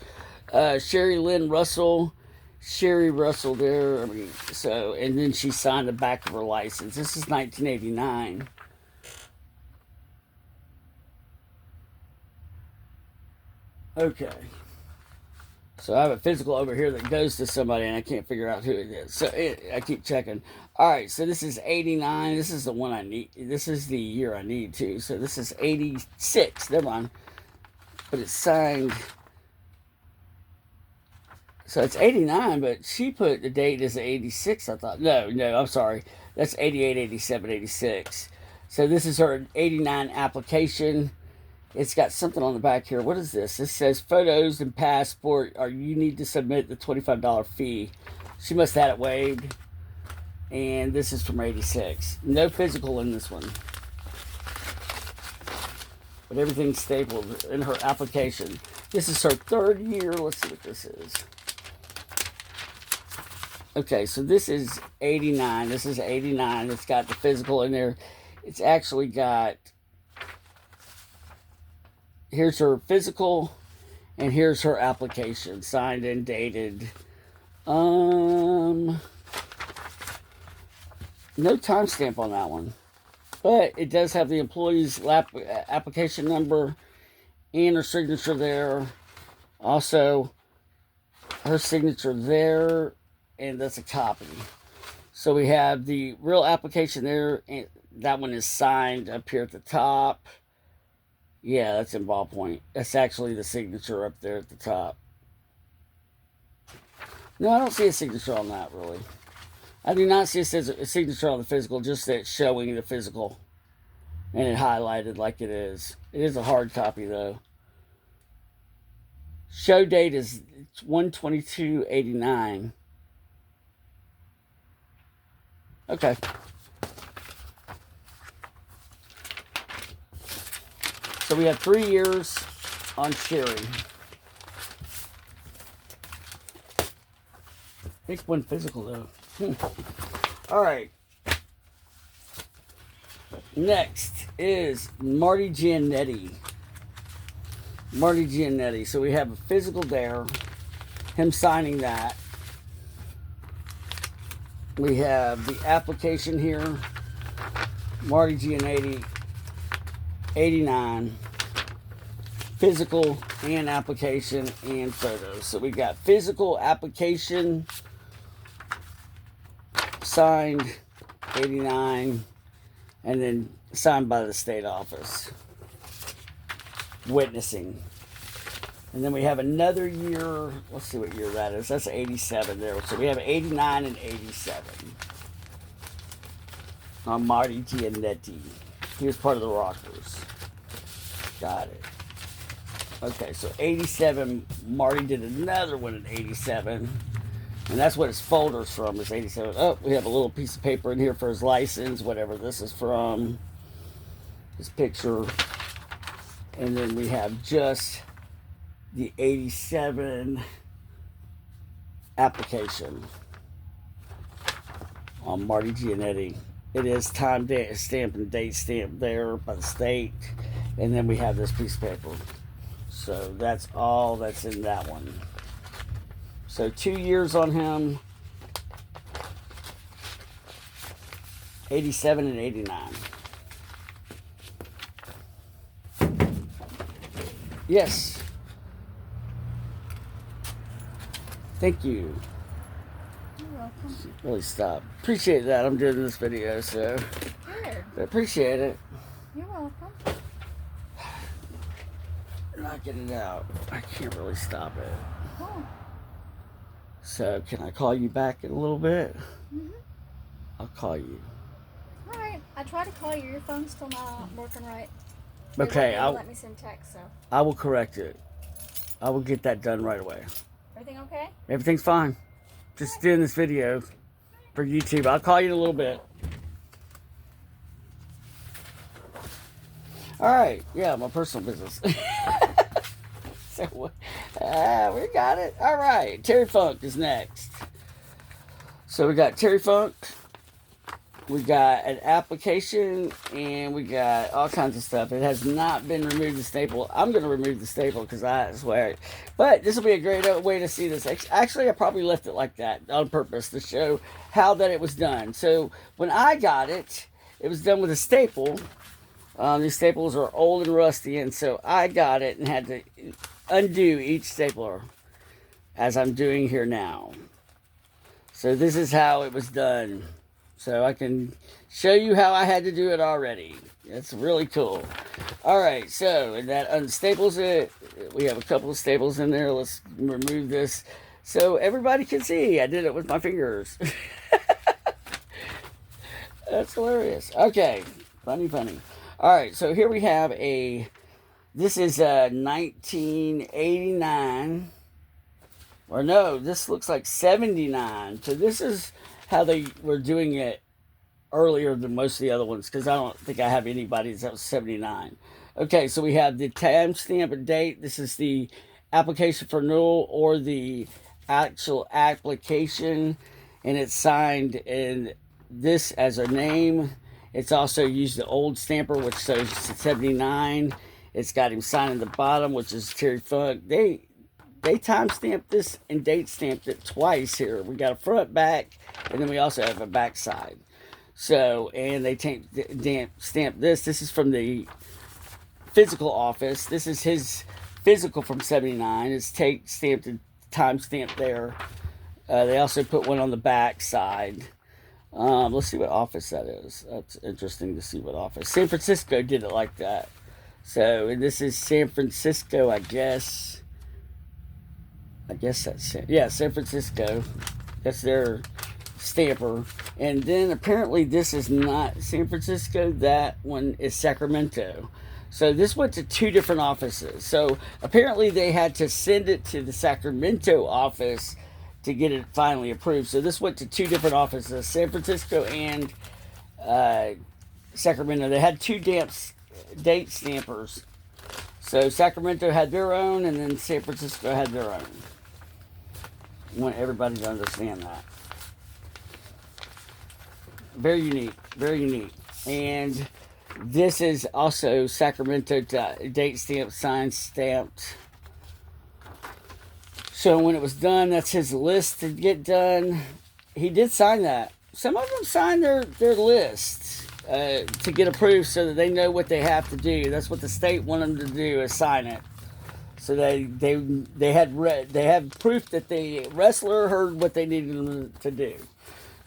Sherry Lynn Russell. Sherry Russell there. I mean, so, and then she signed the back of her license. This is 1989. Okay. So I have a physical over here that goes to somebody, and I can't figure out who it is. So I keep checking. All right, so this is 89. This is the one I need. This is the year I need, too. So this is 86. Never mind. But it's signed... So it's 89, but she put the date as 86, I thought. No, I'm sorry. That's 88, 87, 86. So this is her 89 application. It's got something on the back here. What is this? This says photos and passport, or you need to submit the $25 fee. She must have had it waived. And this is from 86. No physical in this one. But everything's stapled in her application. This is her third year. Let's see what this is. Okay, so this is 89. This is 89. It's got the physical in there. It's actually got... Here's her physical, and here's her application, signed and dated. No timestamp on that one. But it does have the employee's application number and her signature there. Also, her signature there, and that's a copy. So we have the real application there, and that one is signed up here at the top. Yeah, that's in ballpoint. That's actually the signature up there at the top. No, I don't see a signature on that, really. I do not see a signature on the physical, just that it's showing the physical. And it highlighted like it is. It is a hard copy, though. Show date is 1/22/89. Okay. So we have 3 years on Sherry. I think one physical, though. All right. Next is Marty Giannetti. Marty Giannetti. So we have a physical there. Him signing that. We have the application here. Marty Giannetti, 89. Physical and application and photos. So we got physical, application, signed, 89, and then signed by the state office. Witnessing. And then we have another year. Let's see what year that is. That's 87 there. So we have 89 and 87. On Marty Giannetti. He was part of the Rockers. Got it. Okay, so 87. Marty did another one in 87. And that's what his folder's from, is 87. Oh, we have a little piece of paper in here for his license, whatever this is from. His picture. And then we have just the 87 application on Marty Giannetti. It is time stamp and date stamp there by the state. And then we have this piece of paper. So that's all that's in that one. So 2 years on him. 87 and 89. Yes. Thank you. You're welcome. Really stop. Appreciate that. I'm doing this video, so Here. I appreciate it. You're welcome. Knocking it out. I can't really stop it. Oh. So can I call you back in a little bit? Mhm. I'll call you. All right. I tried to call you. Your phone's still not working right. Okay, I'll let me send text. So. I will correct it. I will get that done right away. Everything okay? Everything's fine. just doing this video for YouTube. I'll call you in a little bit. All right, yeah, my personal business. So we got it. All right, Terry Funk is next. So we got Terry Funk. We got an application, and we got all kinds of stuff. It has not been removed, the staple. I'm going to remove the staple because I swear. But this will be a great way to see this. Actually, I probably left it like that on purpose to show how that it was done. So when I got it, it was done with a staple. These staples are old and rusty, and so I got it and had to undo each stapler, as I'm doing here now. So this is how it was done. So I can show you how I had to do it already. It's really cool. All right, so that unstaples it. We have a couple of staples in there. Let's remove this so everybody can see. I did it with my fingers. That's hilarious. Okay, funny. All right, so here we have this is 1989. Or no, this looks like 79. So this is how they were doing it earlier than most of the other ones, because I don't think I have anybody that was 79. Okay, so we have the timestamp and date. This is the application for renewal or the actual application, and it's signed in this as a name. It's also used the old stamper, which shows 79. It's got him signing the bottom, which is Terry Funk. They time-stamped this and date-stamped it twice here. We got a front, back, and then we also have a back side. So, and they stamped this. This is from the physical office. This is his physical from 79. It's stamped and time-stamped there. They also put one on the back side. Let's see what office that is. That's interesting to see what office. San Francisco did it like that. So, and this is San Francisco, I guess that's it. Yeah, San Francisco. That's their stamper. And then apparently this is not San Francisco. That one is Sacramento. So this went to two different offices. So apparently they had to send it to the Sacramento office to get it finally approved. So this went to two different offices, San Francisco and Sacramento. They had two date stampers. So Sacramento had their own, and then San Francisco had their own. I want everybody to understand that. Very unique. And this is also Sacramento date stamp, signed, stamped. So when it was done, that's his list to get done. He did sign that. Some of them signed their lists to get approved so that they know what they have to do. That's what the state wanted them to do, is sign it. So they had proof that the wrestler heard what they needed them to do.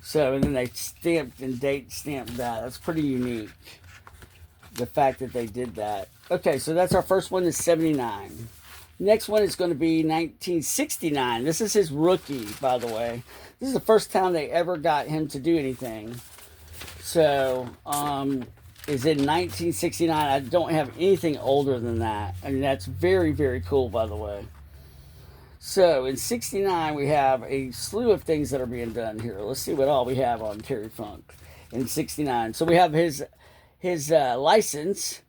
So, and then they stamped and date stamped that. That's pretty unique, the fact that they did that. Okay, so that's our first one, is 79. Next one is going to be 1969. This is his rookie, by the way. This is the first time they ever got him to do anything. So, is in 1969. I don't have anything older than that. I mean, that's very, very cool, by the way. So, in 69, we have a slew of things that are being done here. Let's see what all we have on Terry Funk in 69. So, we have his license,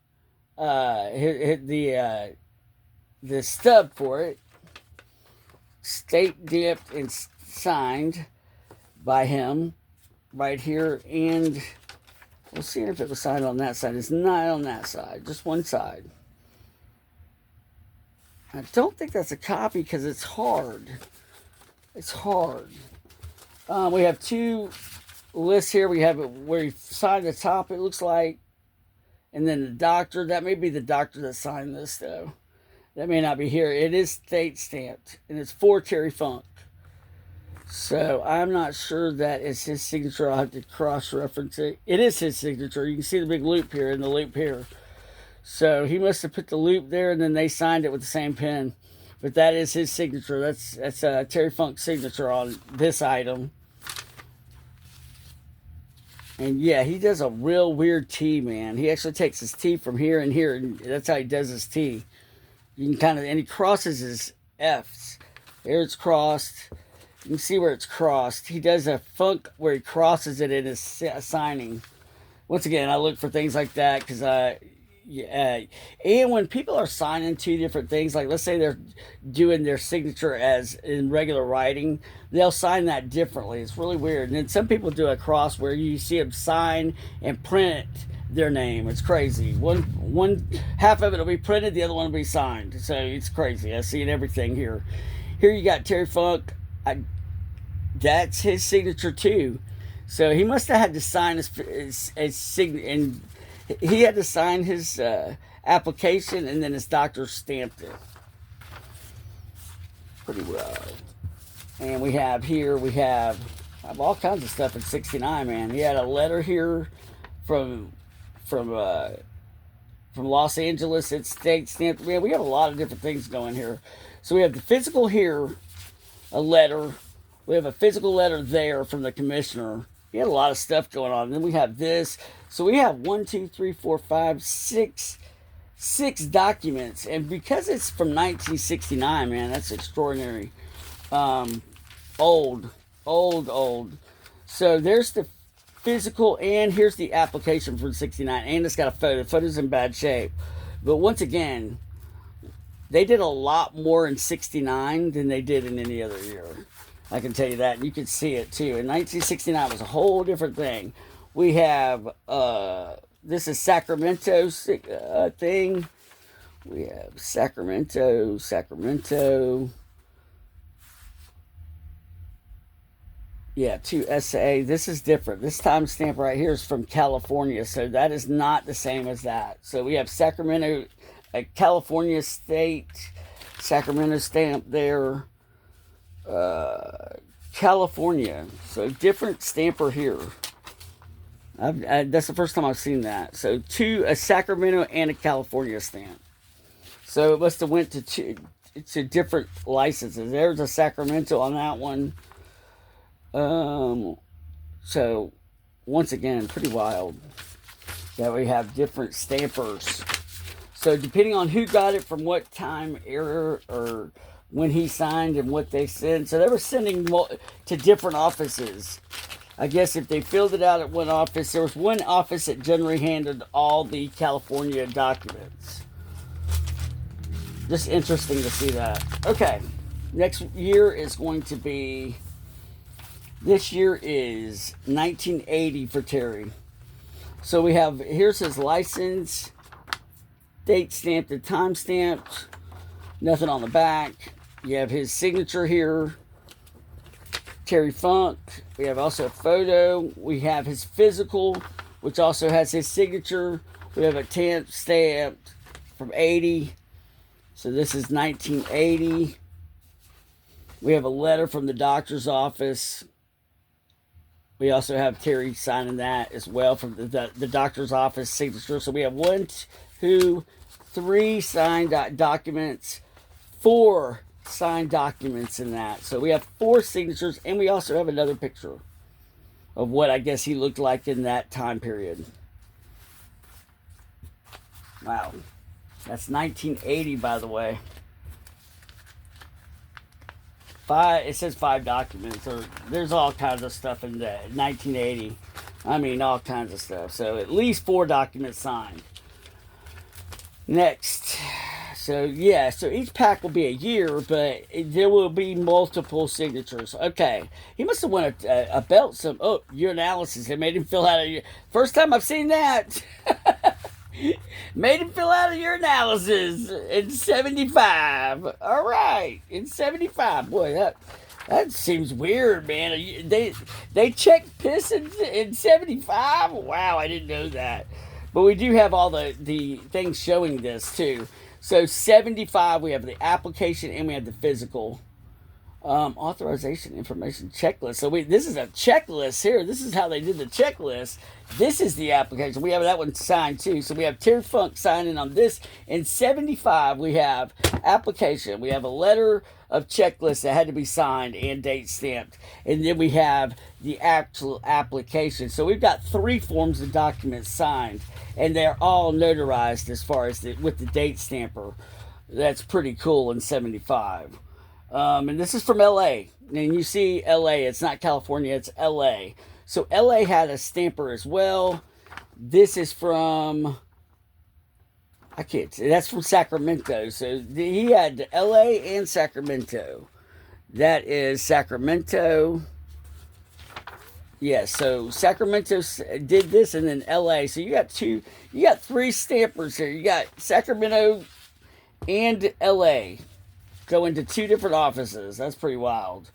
the stub for it, state dipped and signed by him right here, and we'll see if it was signed on that side. It's not on that side, just one side. I don't think that's a copy because it's hard. It's hard. We have two lists here. We have it where he signed the top, it looks like, and then the doctor. That may be the doctor that signed this, though. That may not be here. It is state stamped, and it's for Terry Funk. So I'm not sure that is his signature. I'll have to cross-reference it. It is his signature. You can see the big loop here and the loop here. So he must have put the loop there, and then they signed it with the same pen. But that is his signature. That's Terry Funk's signature on this item. And yeah, he does a real weird T, man. He actually takes his T from here and here, and that's how he does his T. You can and he crosses his F's. There it's crossed. You can see where it's crossed. He does a funk where he crosses it in his signing. Once again, I look for things like that because yeah, and when people are signing two different things, like let's say they're doing their signature as in regular writing, they'll sign that differently. It's really weird. And then some people do a cross where you see them sign and print their name. It's crazy. One half of it will be printed, the other one will be signed. So it's crazy. I see it everything here. Here you got Terry Funk. That's his signature too. So he must have had to sign his signature, and he had to sign his application, and then his doctor stamped it. Pretty well. And we have here, we have all kinds of stuff in '69, man. He had a letter here from Los Angeles. It's state stamped. Man, we have a lot of different things going here. So we have the physical here, a letter. We have a physical letter there from the commissioner. We had a lot of stuff going on. And then we have this. So we have 6 documents. And because it's from 1969, man, that's extraordinary. Old. So there's the physical, and here's the application from '69, and it's got a photo. The photo's in bad shape. But once again, they did a lot more in '69 than they did in any other year. I can tell you that. And you can see it too. In 1969 was a whole different thing. We have this is Sacramento thing. We have Sacramento. Yeah, 2SA. This is different. This timestamp right here is from California, so that is not the same as that. So we have Sacramento, California state, Sacramento stamp there, California. So different stamper here. That's the first time I've seen that. So a Sacramento and a California stamp. So it must have went to different licenses. There's a Sacramento on that one. So once again, pretty wild that we have different stampers. So depending on who got it from what time era or when he signed and what they sent. So they were sending to different offices. I guess if they filled it out at one office, there was one office that generally handled all the California documents. Just interesting to see that. Okay, next year is going to be, this year is 1980 for Terry. So we have, here's his license, date stamped and time stamped, nothing on the back. You have his signature here, Terry Funk. We have also a photo. We have his physical, which also has his signature. We have a stamped from 80. So this is 1980. We have a letter from the doctor's office. We also have Terry signing that as well from the doctor's office signature. So we have 1, 2, 3 signed documents, 4 signed documents in that. So we have 4 signatures, and we also have another picture of what I guess he looked like in that time period. Wow. That's 1980, by the way. It says 5 documents, or there's all kinds of stuff in that 1980. I mean, all kinds of stuff. So at least 4 documents signed. Next. So yeah, so each pack will be a year, but there will be multiple signatures. Okay, he must have won a belt. Urinalysis. They made him fill out a. First time I've seen that. Made him fill out a urinalysis in '75. All right, in '75. Boy, that seems weird, man. They checked piss in '75. Wow, I didn't know that. But we do have all the things showing this too. So '75, we have the application and we have the physical. Authorization information checklist. So this is a checklist here. This is how they did the checklist. This is the application. We have that one signed too. So we have Terry Funk signing on this. In '75, we have application. We have a letter of checklist that had to be signed and date stamped. And then we have the actual application. So we've got 3 forms of documents signed, and they're all notarized as far as with the date stamper. That's pretty cool in '75. And this is from LA. And you see LA, it's not California, it's LA. So LA had a stamper as well. This is from, I can't say, that's from Sacramento. So he had LA and Sacramento. That is Sacramento. Yes, so Sacramento did this, and then LA. So you got three stampers here. You got Sacramento and LA going to two different offices. That's pretty wild.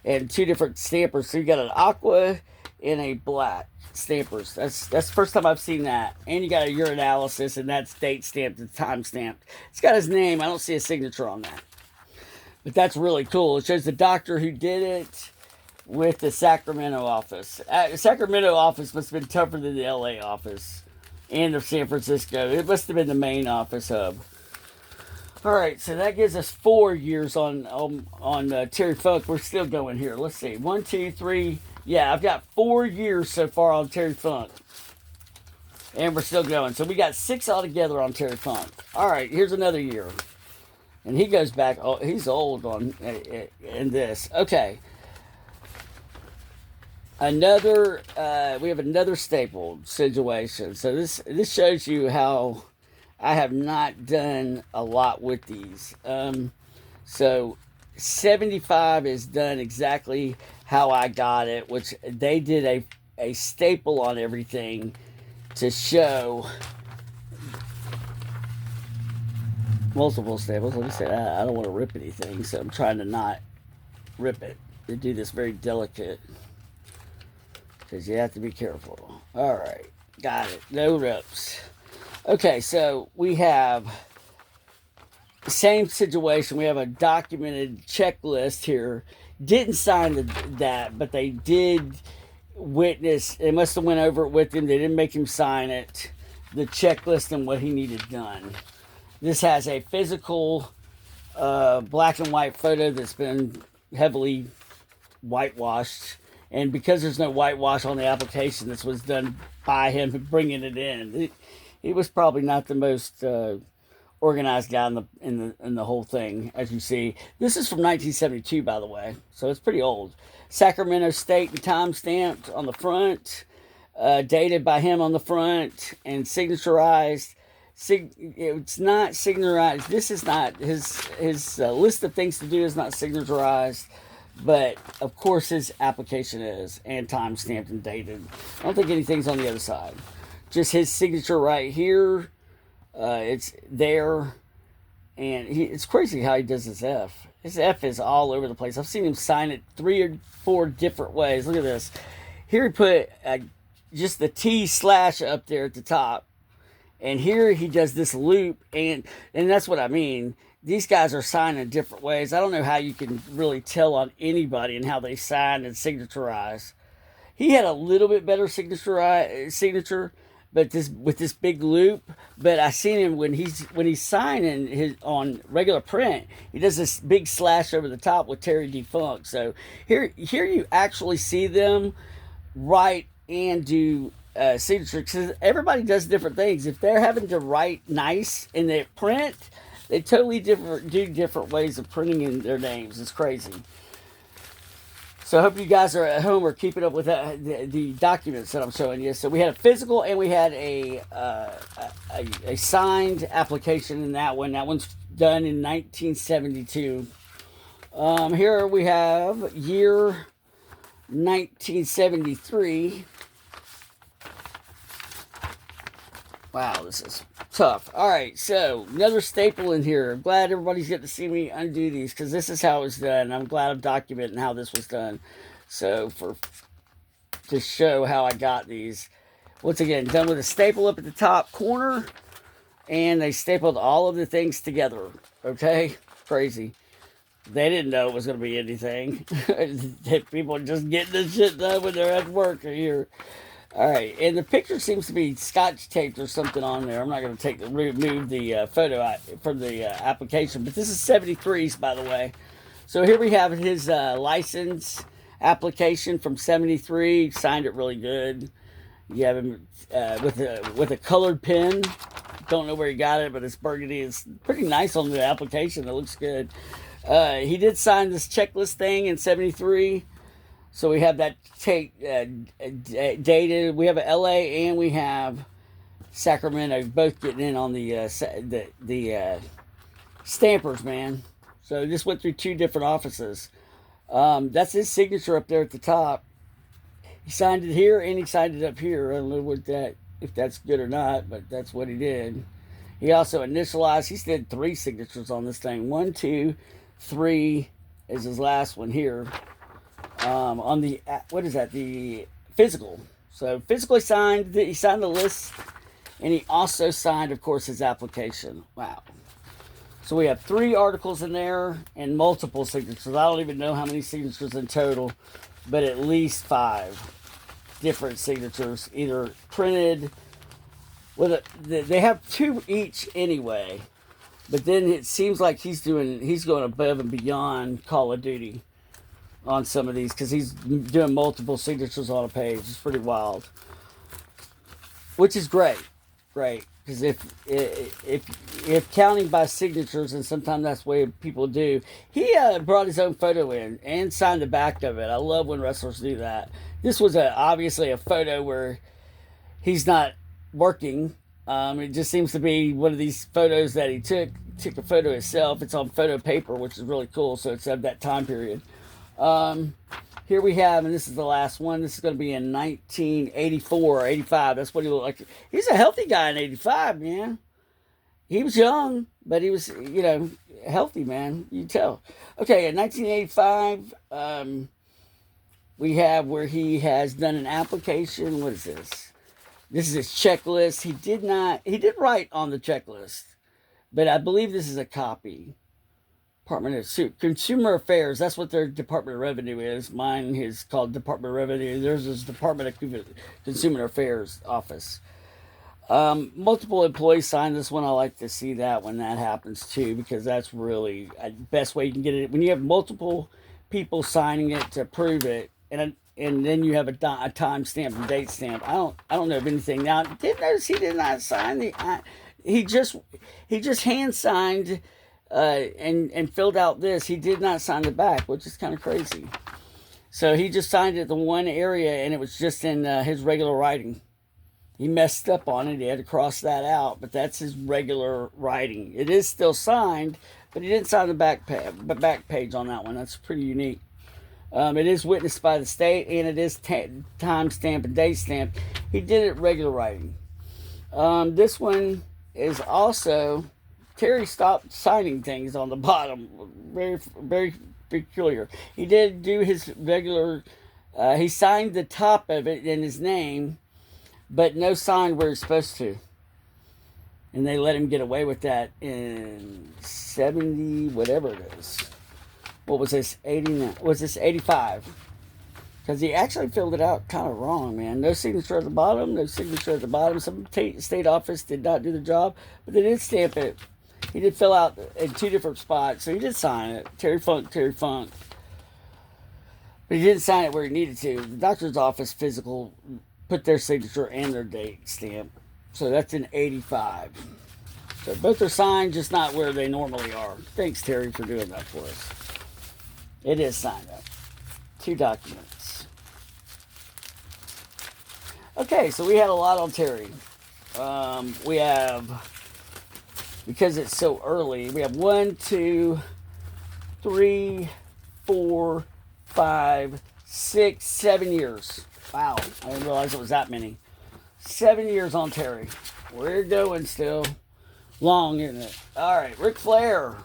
And two different stampers. So you got an aqua and a black stampers. That's the first time I've seen that. And you got a urinalysis, and that's date stamped and time stamped. It's got his name. I don't see a signature on that. But that's really cool. It shows the doctor who did it with the Sacramento office. The Sacramento office must have been tougher than the LA office and the San Francisco. It must have been the main office hub. All right, so that gives us 4 years on Terry Funk. We're still going here. Let's see, 1, 2, 3. Yeah, I've got 4 years so far on Terry Funk, and we're still going. So we got 6 altogether on Terry Funk. All right, here's another year, and he goes back. Oh, he's old on in this. Okay. We have another staple situation. So this shows you how I have not done a lot with these. So 75 is done exactly how I got it, which they did a staple on everything to show multiple staples. Let me say, I don't want to rip anything, so I'm trying to not rip it. They do this very delicate, because you have to be careful. All right, got it. No rips. Okay, so we have the same situation. We have a documented checklist here. Didn't sign that, but they did witness. They must have went over it with him. They didn't make him sign it. The checklist and what he needed done. This has a physical black and white photo that's been heavily whitewashed. And because there's no whitewash on the application, this was done by him bringing it in. He was probably not the most organized guy in the whole thing, as you see. This is from 1972, by the way, so it's pretty old. Sacramento State and time stamped on the front, dated by him on the front, and signaturized. It's not signaturized. This is not his list of things to do is not signaturized. But, of course, his application is, and time stamped and dated. I don't think anything's on the other side. Just his signature right here. It's there. And it's crazy how he does his F. His F is all over the place. I've seen him sign it 3 or 4 different ways. Look at this. Here he put just the T slash up there at the top. And here he does this loop. And that's what I mean. These guys are signing different ways. I don't know how you can really tell on anybody and how they sign and signaturize. He had a little bit better signature, but with this big loop. But I seen him when he's signing on regular print, he does this big slash over the top with Terry D. Funk. So here you actually see them write and do signature, because everybody does different things. If they're having to write nice in their print, they totally do different ways of printing in their names. It's crazy. So I hope you guys are at home or keeping up with the documents that I'm showing you. So we had a physical and we had a signed application in that one. That one's done in 1972. Here we have year 1973. Wow, this is tough. All right, so another staple in here. I'm glad everybody's getting to see me undo these, because this is how it was done. I'm glad I'm documenting how this was done. So to show how I got these. Once again, done with a staple up at the top corner, and they stapled all of the things together. Okay? Crazy. They didn't know it was going to be anything. People just getting this shit done when they're at work here. All right, and the picture seems to be scotch taped or something on there. I'm not going to remove the photo from the application, but this is 73's, by the way. So here we have his license application from 73. Signed it really good. You have him with a colored pen. Don't know where he got it, but it's burgundy. It's pretty nice on the application. It looks good. He did sign this checklist thing in '73, so we have that dated. We have LA and we have Sacramento both getting in on the stampers, man. So this went through two different offices. That's his signature up there at the top. He signed it here and he signed it up here. I don't know if that's good or not, but that's what he did. He also initialized. He did 3 signatures on this thing. 1, 2, 3 is his last one here. On the what is that? The physical. So physically signed. He signed the list, and he also signed, of course, his application. Wow. So we have 3 articles in there and multiple signatures. I don't even know how many signatures in total, but at least 5 different signatures, either printed. They have 2 each anyway, but then it seems like he's going above and beyond Call of Duty on some of these because he's doing multiple signatures on a page. It's pretty wild, which is great. Because if counting by signatures, and sometimes that's the way people do, he brought his own photo in and signed the back of it. I love when wrestlers do that. This was obviously a photo where he's not working. It just seems to be one of these photos that he took a photo himself. It's on photo paper, which is really cool. So it's of that time period. Here we have, and this is the last one. This is going to be in 1984 or 85. That's what he looked like. He's a healthy guy in 85, man. He was young, but he was, healthy, man. You can tell. Okay, in 1985, we have where he has done an application. What is this? This is his checklist. He did write on the checklist, but I believe this is a copy. Department of Consumer Affairs. That's what their Department of Revenue is. Mine is called Department of Revenue. Theirs is Department of Consumer Affairs office. Multiple employees sign this one. I like to see that when that happens too, because that's really the best way you can get it. When you have multiple people signing it to prove it, and then you have a time stamp and date stamp. I don't know of anything. Now, did notice he did not sign he just hand signed. And filled out this. He did not sign the back, which is kind of crazy. So he just signed it the one area, and it was just in his regular writing. He messed up on it. He had to cross that out, but that's his regular writing. It is still signed, but he didn't sign the back page on that one. That's pretty unique. It is witnessed by the state, and it is time stamp and date stamp. He did it regular writing. This one is also... Terry stopped signing things on the bottom. Very, very peculiar. He did do his regular... he signed the top of it in his name, but no sign where he's supposed to. And they let him get away with that in 70, whatever it is. What was this? 89? Was this 85? Because he actually filled it out kind of wrong, man. No signature at the bottom, no signature at the bottom. Some state office did not do the job, but they did stamp it. He did fill out in 2 different spots, so he did sign it. Terry Funk. But he didn't sign it where he needed to. The doctor's office physical put their signature and their date stamp. So that's in 85. So both are signed, just not where they normally are. Thanks, Terry, for doing that for us. It is signed up. 2 documents. Okay, so we had a lot on Terry. We have... Because it's so early, we have 1, 2, 3, 4, 5, 6, 7 years. Wow, I didn't realize it was that many. 7 years on Terry. We're going still. Long, isn't it? All right, Ric Flair.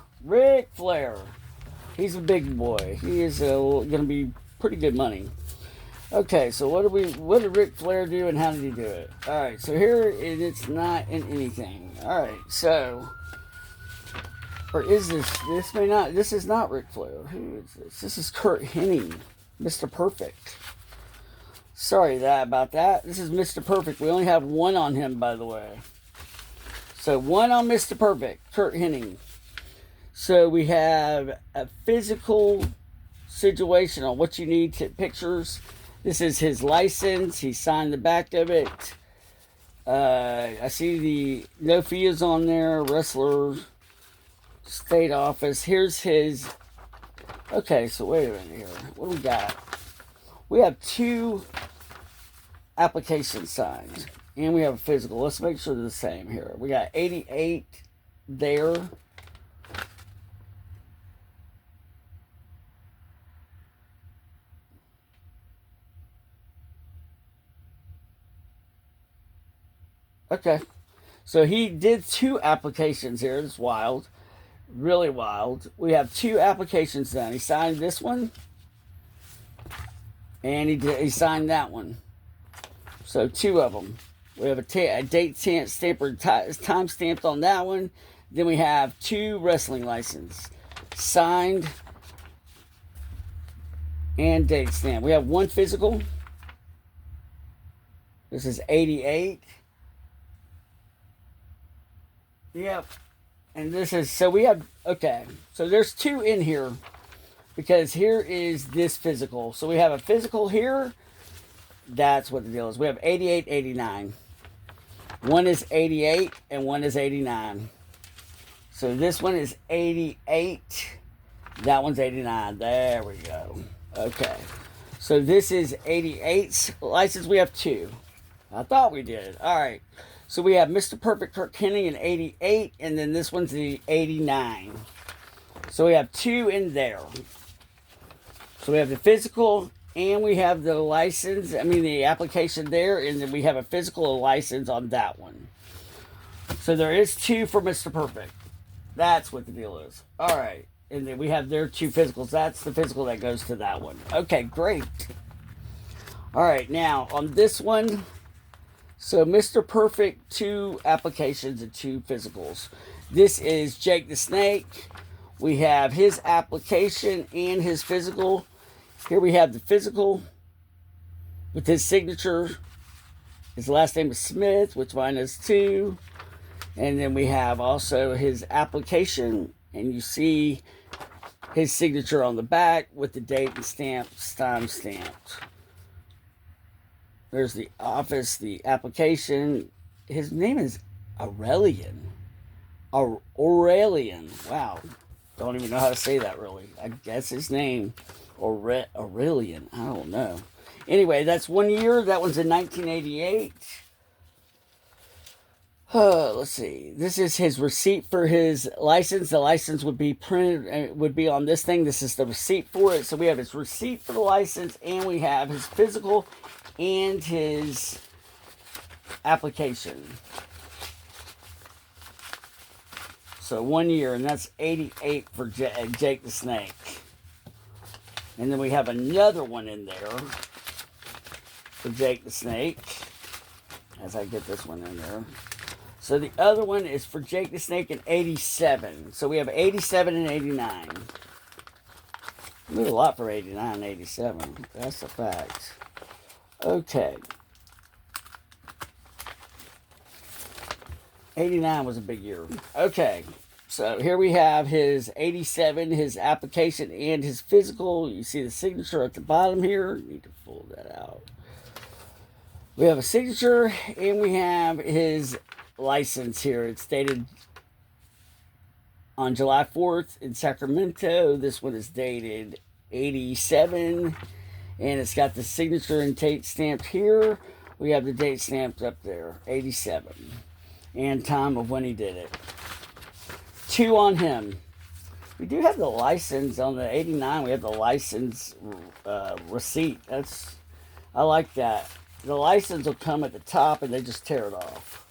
He's a big boy. He is going to be pretty good money. Okay, so what did Ric Flair do and how did he do it? All right, so here it's not in anything. All right, so, or is this is not Ric Flair. Who is this? This is Curt Hennig, Mr. Perfect. Sorry about that. This is Mr. Perfect. We only have 1 on him, by the way. So 1 on Mr. Perfect, Curt Hennig. So we have a physical situation on what you need to pictures. This is his license. He signed the back of it. I see the no fees on there. Wrestler, state office. Here's his Okay, so wait a minute here. What do we got? We have 2 applications signed, and we have a physical. Let's make sure they're the same here. We got 88 there. Okay, so he did 2 applications here. It's wild, really wild. We have 2 applications done. He signed this one, and he signed that one. So 2 of them. We have a date stamp or time stamped on that one. Then we have 2 wrestling licenses signed and date stamp. We have 1 physical. This is 88. Yep. And this is, so we have, okay. So there's 2 in here because here is this physical. So we have a physical here. That's what the deal is. We have 88, 89. One is 88 and one is 89. So this one is 88. That one's 89. There we go. Okay. So this is 88's license. We have 2. I thought we did. All right. So we have Mr. Perfect Kirk Hennig in 88, and then this one's the 89. So we have 2 in there. So we have the physical and we have the license, the application there, and then we have a physical license on that one. So there is 2 for Mr. Perfect. That's what the deal is. All right. And then we have their 2 physicals. That's the physical that goes to that one. Okay, great. All right, now on this one, so Mr. Perfect, 2 applications and 2 physicals. This is Jake the Snake. We have his application and his physical. Here we have the physical with his signature. His last name is Smith, which mine is too. And then we have also his application, and you see his signature on the back with the date and time stamped. There's the office, the application. His name is Aurelian. Aurelian. Wow. Don't even know how to say that really. I guess his name. Aurelian. I don't know. Anyway, that's 1 year. That one's in 1988. Let's see. This is his receipt for his license. The license would be printed, would be on this thing. This is the receipt for it. So we have his receipt for the license, and we have his physical and his application. So 1 year, and that's 88 for Jake the Snake. And then we have another one in there for Jake the Snake, as I get this one in there. So the other one is for Jake the Snake in 87. So we have 87 and 89. We did a lot for 89 and 87. That's a fact. Okay. 89 was a big year. Okay. So here we have his 87, his application, and his physical. You see the signature at the bottom here. Need to pull that out. We have a signature, and we have his license here. It's dated on July 4th in Sacramento. This one is dated 87, and it's got the signature and date stamped here. We have the date stamped up there, 87, and time of when he did it. 2 on him. We do have the license on the 89. We have the license receipt. I like that. The license will come at the top, and they just tear it off.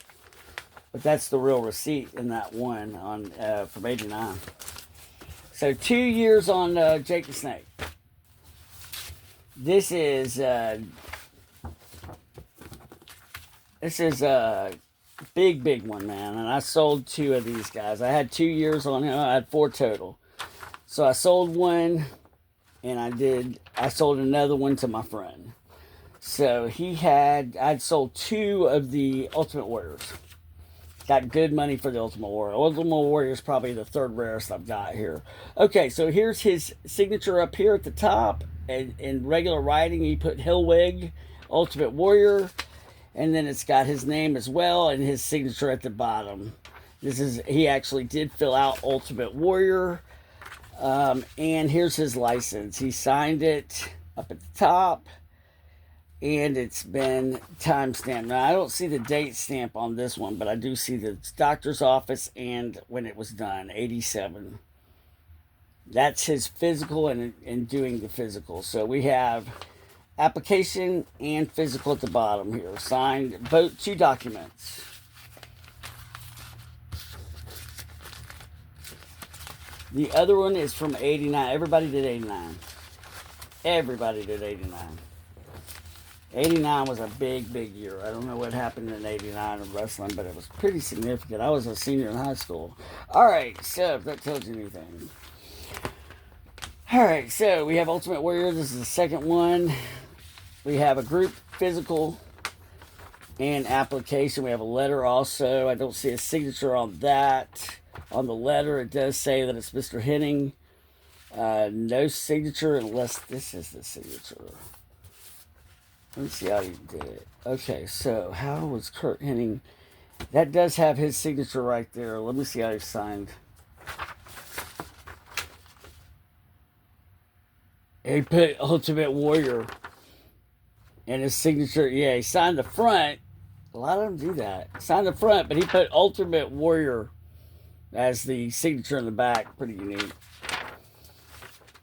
But that's the real receipt in that one on from 89. So 2 years on Jake the Snake. This is big one, man. And I sold 2 of these guys. I had 2 years on him. I had 4 total. So I sold one, and I sold another one to my friend. So I'd sold 2 of the Ultimate Warriors. Got good money for the Ultimate Warrior. Ultimate Warrior is probably the 3rd rarest I've got here. Okay, so here's his signature up here at the top. And in regular writing, he put Hillwig, Ultimate Warrior. And then it's got his name as well and his signature at the bottom. He actually did fill out Ultimate Warrior. And here's his license. He signed it up at the top, and it's been timestamped. Now, I don't see the date stamp on this one, but I do see the doctor's office and when it was done, 87. That's his physical and doing the physical. So we have application and physical at the bottom here. Signed, both two documents. The other one is from 89. Everybody did 89. Everybody did 89. 89 was a big, big year. I don't know what happened in 89 in wrestling, but it was pretty significant. I was a senior in high school. All right, so if that tells you anything. All right, so we have Ultimate Warrior. This is the second one. We have a group physical and application. We have a letter also. I don't see a signature on that. On the letter, it does say that it's Mr. Henning. No signature unless this is the signature. Let me see how you did it. Okay, so how was Kurt Henning? That does have his signature right there. Let me see how he signed. He put Ultimate Warrior and his signature. Yeah, he signed the front. A lot of them do that. Signed the front, but he put Ultimate Warrior as the signature in the back. Pretty unique.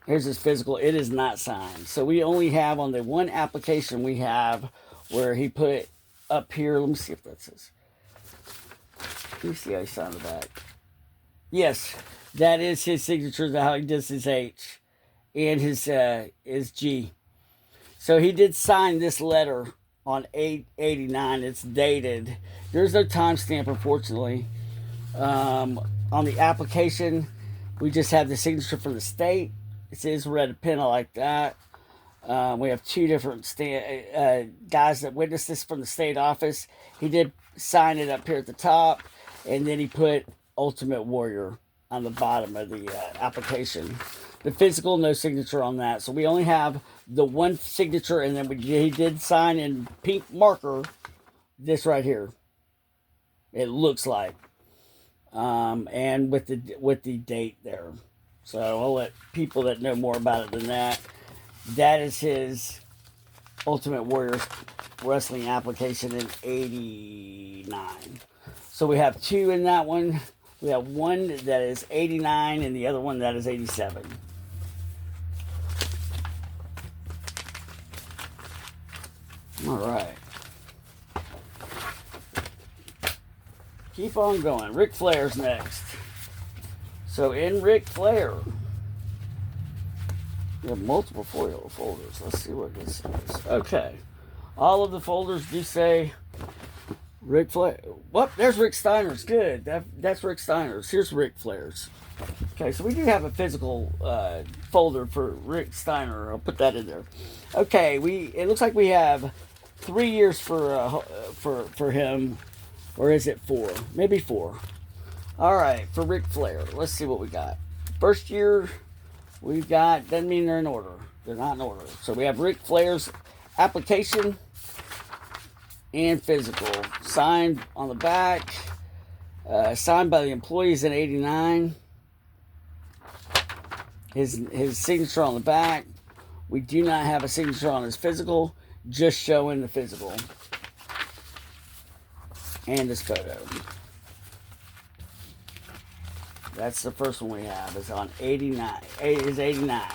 Here's his physical. It is not signed. So we only have on the one application we have where he put up here. Let me see if that's his. Let me see how he signed the back. Yes, that is his signature. How he does his H and his G. So he did sign this letter on 8/89. It's dated. There's no timestamp, unfortunately. On the application, we just have the signature from the state. It says red pen. I like that. We have two different guys that witnessed this from the state office. He did sign it up here at the top, and then he put Ultimate Warrior on the bottom of the application. The physical, no signature on that. So we only have the one signature, and then he did sign in pink marker this right here. It looks like. And with the date there. So I'll let people that know more about it than that. That is his Ultimate Warrior wrestling application in 89. So we have two in that one. We have one that is 89 and the other one that is 87. All right. Keep on going. Ric Flair's next. So in Ric Flair, we have multiple folders. Let's see what this is. Okay. All of the folders do say Ric Flair. Whoop, there's Rick Steiner's. Good. That's Rick Steiner's. Here's Ric Flair's. Okay, so we do have a physical folder for Rick Steiner. I'll put that in there. Okay, it looks like we have 3 years for him. Or is it 4? Maybe 4. All right, for Ric Flair. Let's see what we got. First year, we've got, doesn't mean they're in order. They're not in order. So we have Ric Flair's application and physical. Signed on the back. Signed by the employees in 89. His signature on the back. We do not have a signature on his physical. Just showing the physical. And his photo. That's the first one we have. It's on 89. It is 89.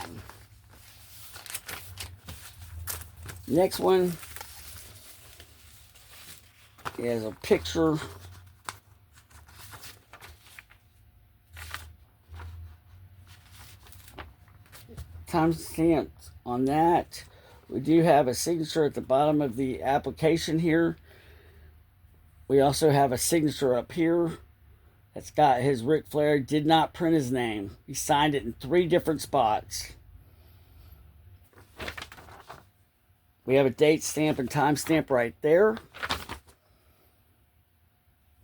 Next one is a picture. Timestamp on that. We do have a signature at the bottom of the application here. We also have a signature up here that's got his Ric Flair. Did not print his name. He signed it in 3 different spots. We have a date stamp and time stamp right there.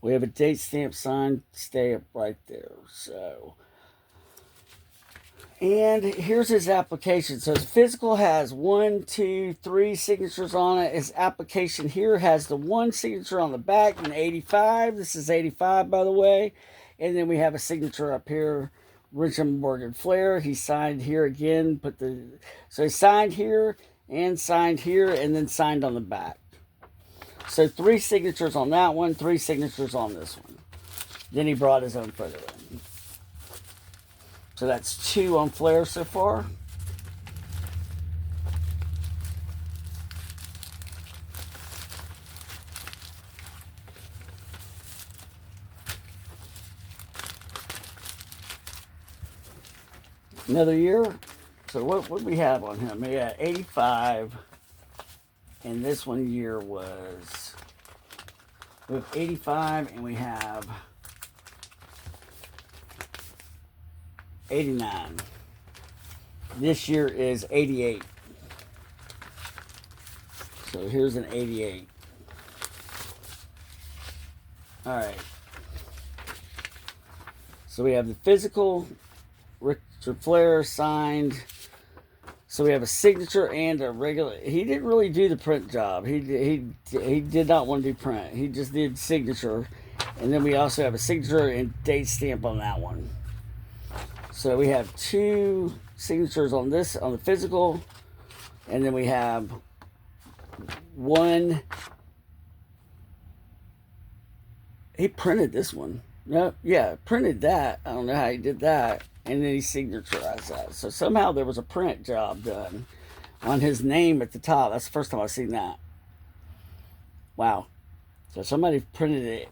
We have a date stamp signed stamp right there. So, and here's his application. So his physical has 1, 2, 3 signatures on it. His application here has the one signature on the back in 85. This is 85, by the way. And then we have a signature up here Richard Morgan Flair. He signed here again. So he signed here, and then signed on the back. So 3 signatures on that one, 3 signatures on this one. Then he brought his own photo in. So that's 2 on Flair so far. Another year. So what we have on him? We got 85. And this one year was, we have 85 and we have 89. This year is 88. So here's an 88. All right. So we have the physical, Richard Flair signed. So we have a signature and a regular. He didn't really do the print job. He did not want to do print. He just did signature, and then we also have a signature and date stamp on that one. So we have 2 signatures on this, on the physical, and then we have 1. He printed this one. No, yeah, printed that. I don't know how he did that. And then he signaturized that. So somehow there was a print job done on his name at the top. That's the first time I've seen that. Wow. So somebody printed it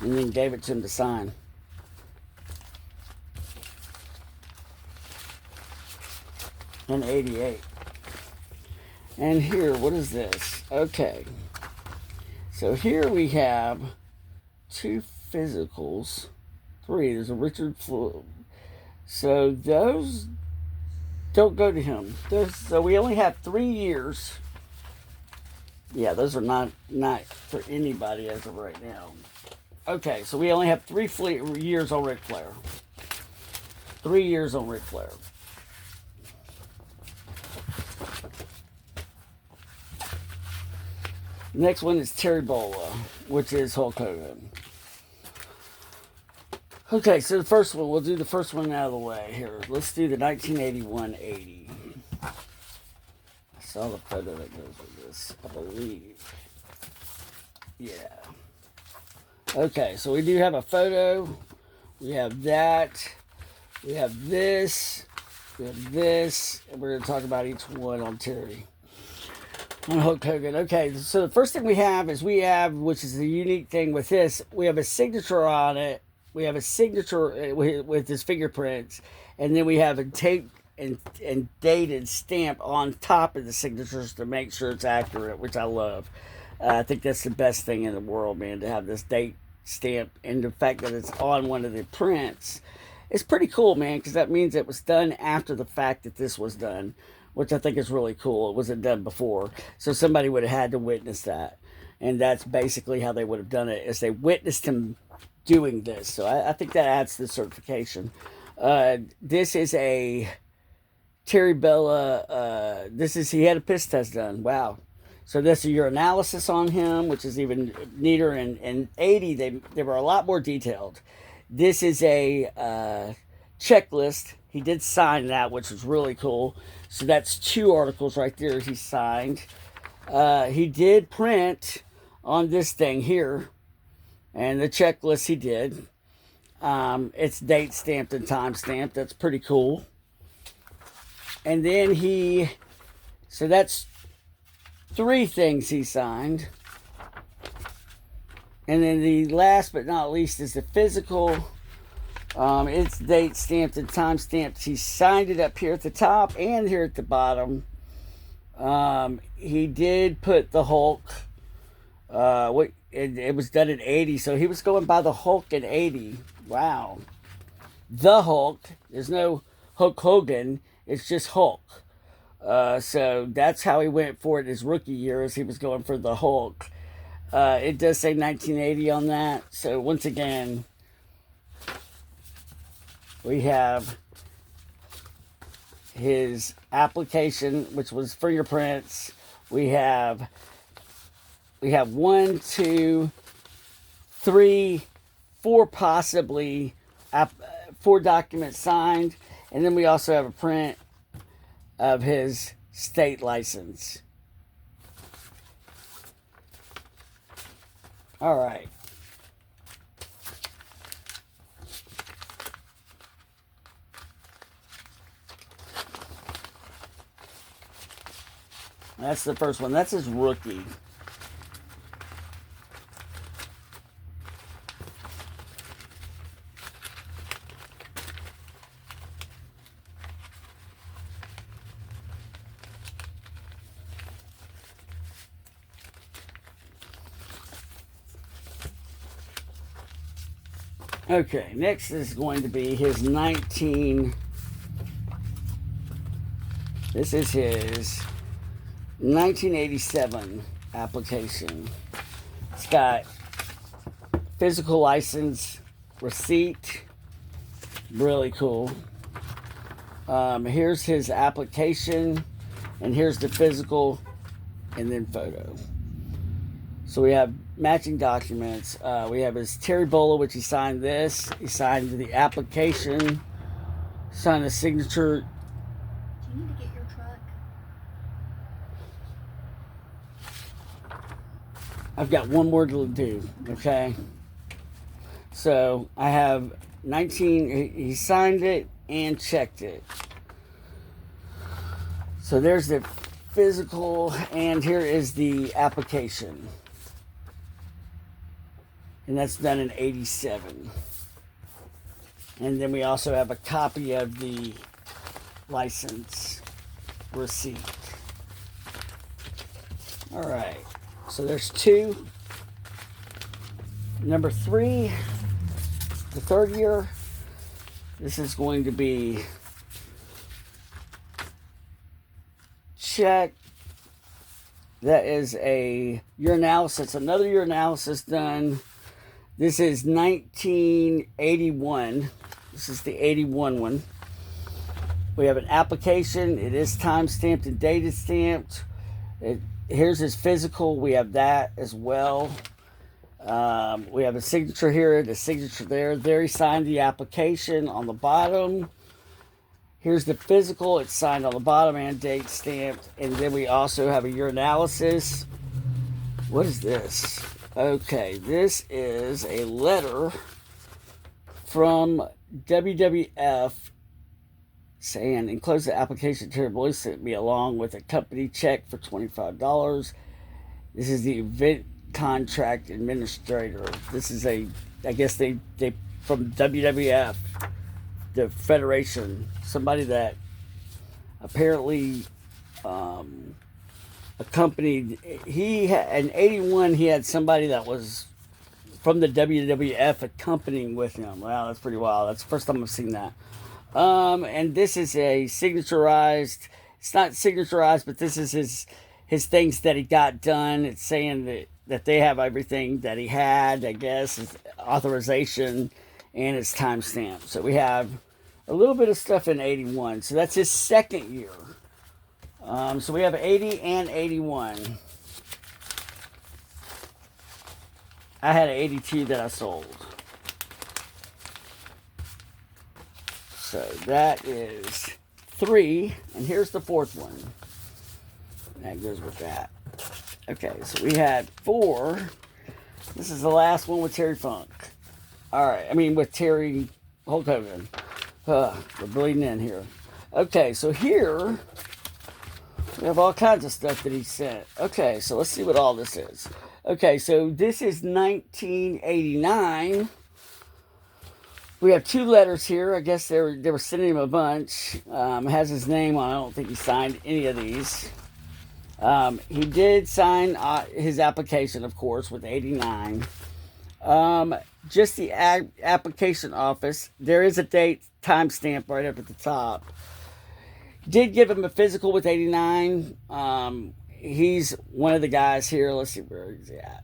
and then gave it to him to sign. In 88. And here, what is this? Okay. So here we have 2 physicals. 3. There's a Richard Flair. So those don't go to him. So we only have 3 years. Yeah, those are not for anybody as of right now. Okay, so we only have 3 years on Ric Flair. 3 years on Ric Flair. Next one is Terry Bolla, which is Hulk Hogan. Okay, so the first one, we'll do the first one out of the way here. Let's do the 1981-80. I saw the photo that goes with this, I believe. Yeah. Okay, so we do have a photo. We have that. We have this. We have this. And we're going to talk about each one on Terry. On Hulk Hogan. Okay, so the first thing we have, which is the unique thing with this, we have a signature on it. We have a signature with his fingerprints, and then we have a taped and dated stamp on top of the signatures to make sure it's accurate, which I love. I think that's the best thing in the world, man, to have this date stamp, and the fact that it's on one of the prints. It's pretty cool, man, because that means it was done after the fact that this was done, which I think is really cool. It wasn't done before, so somebody would have had to witness that, and that's basically how they would have done it, is they witnessed him doing this. So I think that adds to the certification. This is a Terry Bolla. He had a piss test done. Wow. So this is your analysis on him, which is even neater. And 80, they were a lot more detailed. This is a checklist. He did sign that, which was really cool. So that's 2 articles right there he signed. He did print on this thing here. And the checklist he did. It's date stamped and time stamped. That's pretty cool. And then so that's 3 things he signed. And then the last but not least is the physical. It's date stamped and time stamped. He signed it up here at the top and here at the bottom. He did put the Hulk. It was done in 80, so he was going by the Hulk in 80. Wow. The Hulk. There's no Hulk Hogan. It's just Hulk. So that's how he went for it his rookie year, as he was going for the Hulk. It does say 1980 on that. So once again, we have his application, which was fingerprints. We have 1, 2, 3, 4 possibly 4 documents signed, and then we also have a print of his state license. All right. That's the first one. That's his rookie. Okay, next is going to be his this is his 1987 application. It's got physical license, receipt, really cool. Here's his application, and here's the physical, and then photo. So we have matching documents. We have his Terry Bola, which he signed this. He signed the application, signed the signature. Do you need to get your truck? I've got one more to do, okay? So I have 19, he signed it and checked it. So there's the physical, and here is the application. And that's done in 87. And then we also have a copy of the license receipt. All right. So there's 2. Number 3, the third year. This is going to be check. That is a urinalysis, another urinalysis done. This is 1981. This is the 81 one. We have an application. It is time stamped and dated stamped. Here's his physical. We have that as well. We have a signature here, the signature there. There he signed the application on the bottom. Here's the physical. It's signed on the bottom and date stamped. And then we also have a urinalysis. What is this? Okay, this is a letter from WWF saying, enclose the application Terry Bola sent me along with a company check for $25. This is the event contract administrator. This is I guess they from WWF, the Federation, somebody that apparently accompanied. In 81 he had somebody that was from the WWF accompanying with him. Wow, that's pretty wild. That's the first time I've seen that. And this is a signaturized. It's not signaturized, but this is his things that he got done. It's saying that they have everything that he had, I guess, his authorization and his timestamp. So we have a little bit of stuff in 81. So that's his second year. So we have 80 and 81. I had an 82 that I sold. So that is 3. And here's the 4th one. That goes with that. Okay, so we had 4. This is the last one with Terry Funk. All right, with Terry Hulk Hogan. We're bleeding in here. Okay, so here we have all kinds of stuff that he sent. Okay, so let's see what all this is. Okay, so this is 1989. We have 2 letters here. I guess they were sending him a bunch. Has his name on. I don't think he signed any of these. He did sign his application, of course, with 89. Just the application office. There is a date timestamp right up at the top. Did give him a physical with 89. He's one of the guys here. Let's see where he's at.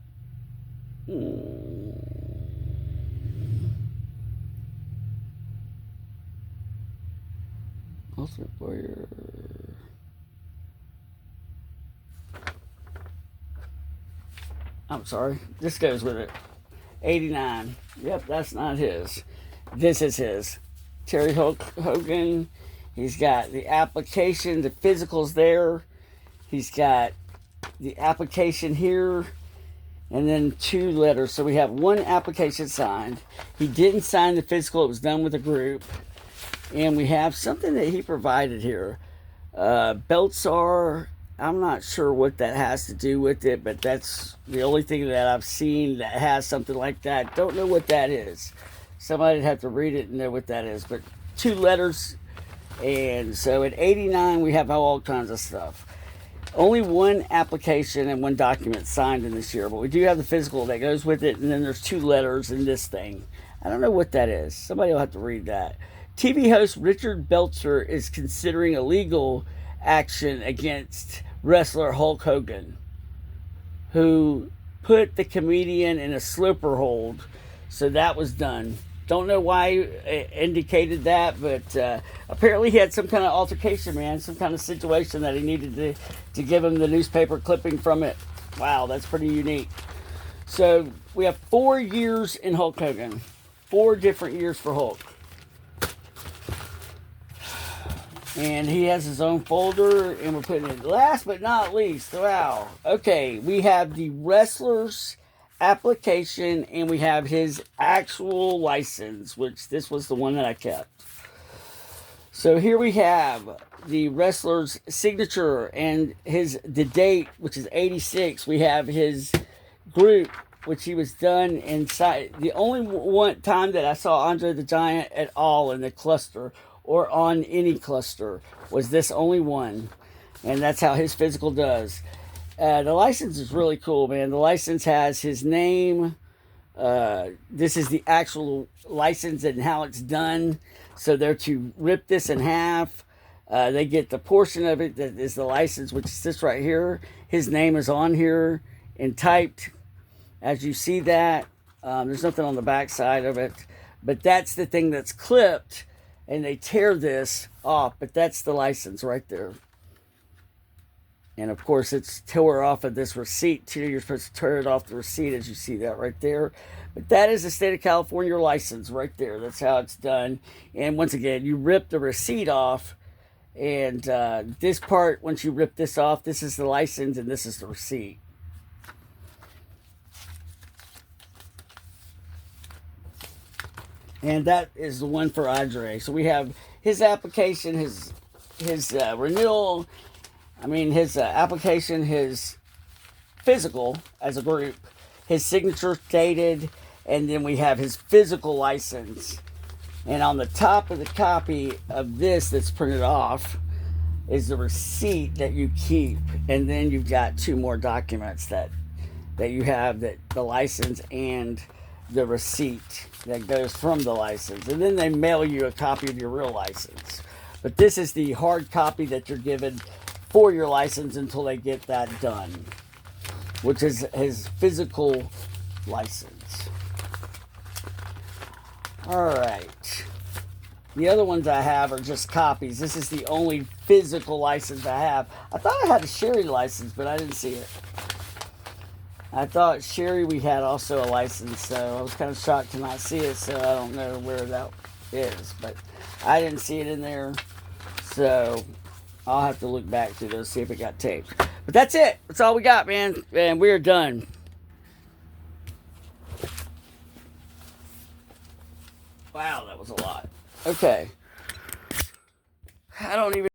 Ultimate Warrior. I'm sorry. This goes with it. 89. Yep, that's not his. This is his. Terry Hogan. He's got the application, the physicals there. He's got the application here, and then 2 letters. So we have 1 application signed. He didn't sign the physical. It was done with a group. And we have something that he provided here. Beltsar, I'm not sure what that has to do with it, but that's the only thing that I've seen that has something like that. Don't know what that is. Somebody'd have to read it and know what that is. But 2 letters. And so at 89, we have all kinds of stuff. Only 1 application and 1 document signed in this year, but we do have the physical that goes with it, and then there's 2 letters in this thing. I don't know what that is. Somebody will have to read that. TV host Richard Belzer is considering a legal action against wrestler Hulk Hogan, who put the comedian in a slipper hold. So that was done. Don't know why he indicated that, but apparently he had some kind of altercation, man, some kind of situation that he needed to give him the newspaper clipping from it. Wow, that's pretty unique. So we have 4 years in Hulk Hogan. 4 different years for Hulk. And he has his own folder, and we're putting it last but not least. Wow. Okay, we have the wrestler's application, and we have his actual license, which this was the one that I kept. So here we have the wrestler's signature and the date, which is 86. We have his group, which he was done inside. The only one time that I saw Andre the Giant at all in the cluster or on any cluster was this only one, and that's how his physical does. The license is really cool, man. The license has his name. This is the actual license and how it's done. So they're to rip this in half. They get the portion of it that is the license, which is this right here. His name is on here and typed, as you see that. There's nothing on the back side of it, but that's the thing that's clipped, and they tear this off, but that's the license right there. And of course, it's tore off of this receipt too. You're supposed to tear it off the receipt, as you see that right there. But that is the state of California license right there. That's how it's done. And once again, you rip the receipt off. And this part, once you rip this off, this is the license and this is the receipt. And that is the one for Andre. So we have his application, his renewal. His application, his physical as a group, his signature dated, and then we have his physical license. And on the top of the copy of this that's printed off is the receipt that you keep. And then you've got 2 more documents that you have, that the license and the receipt that goes from the license. And then they mail you a copy of your real license. But this is the hard copy that you're given for your license until they get that done, which is his physical license. All right. The other ones I have are just copies. This is the only physical license I have. I thought I had a Sherry license, but I didn't see it. I thought Sherry we had also a license, so I was kind of shocked to not see it, so I don't know where that is, but I didn't see it in there, so I'll have to look back to those, see if it got taped. But that's it. That's all we got, man. And we're done. Wow, that was a lot. Okay. I don't even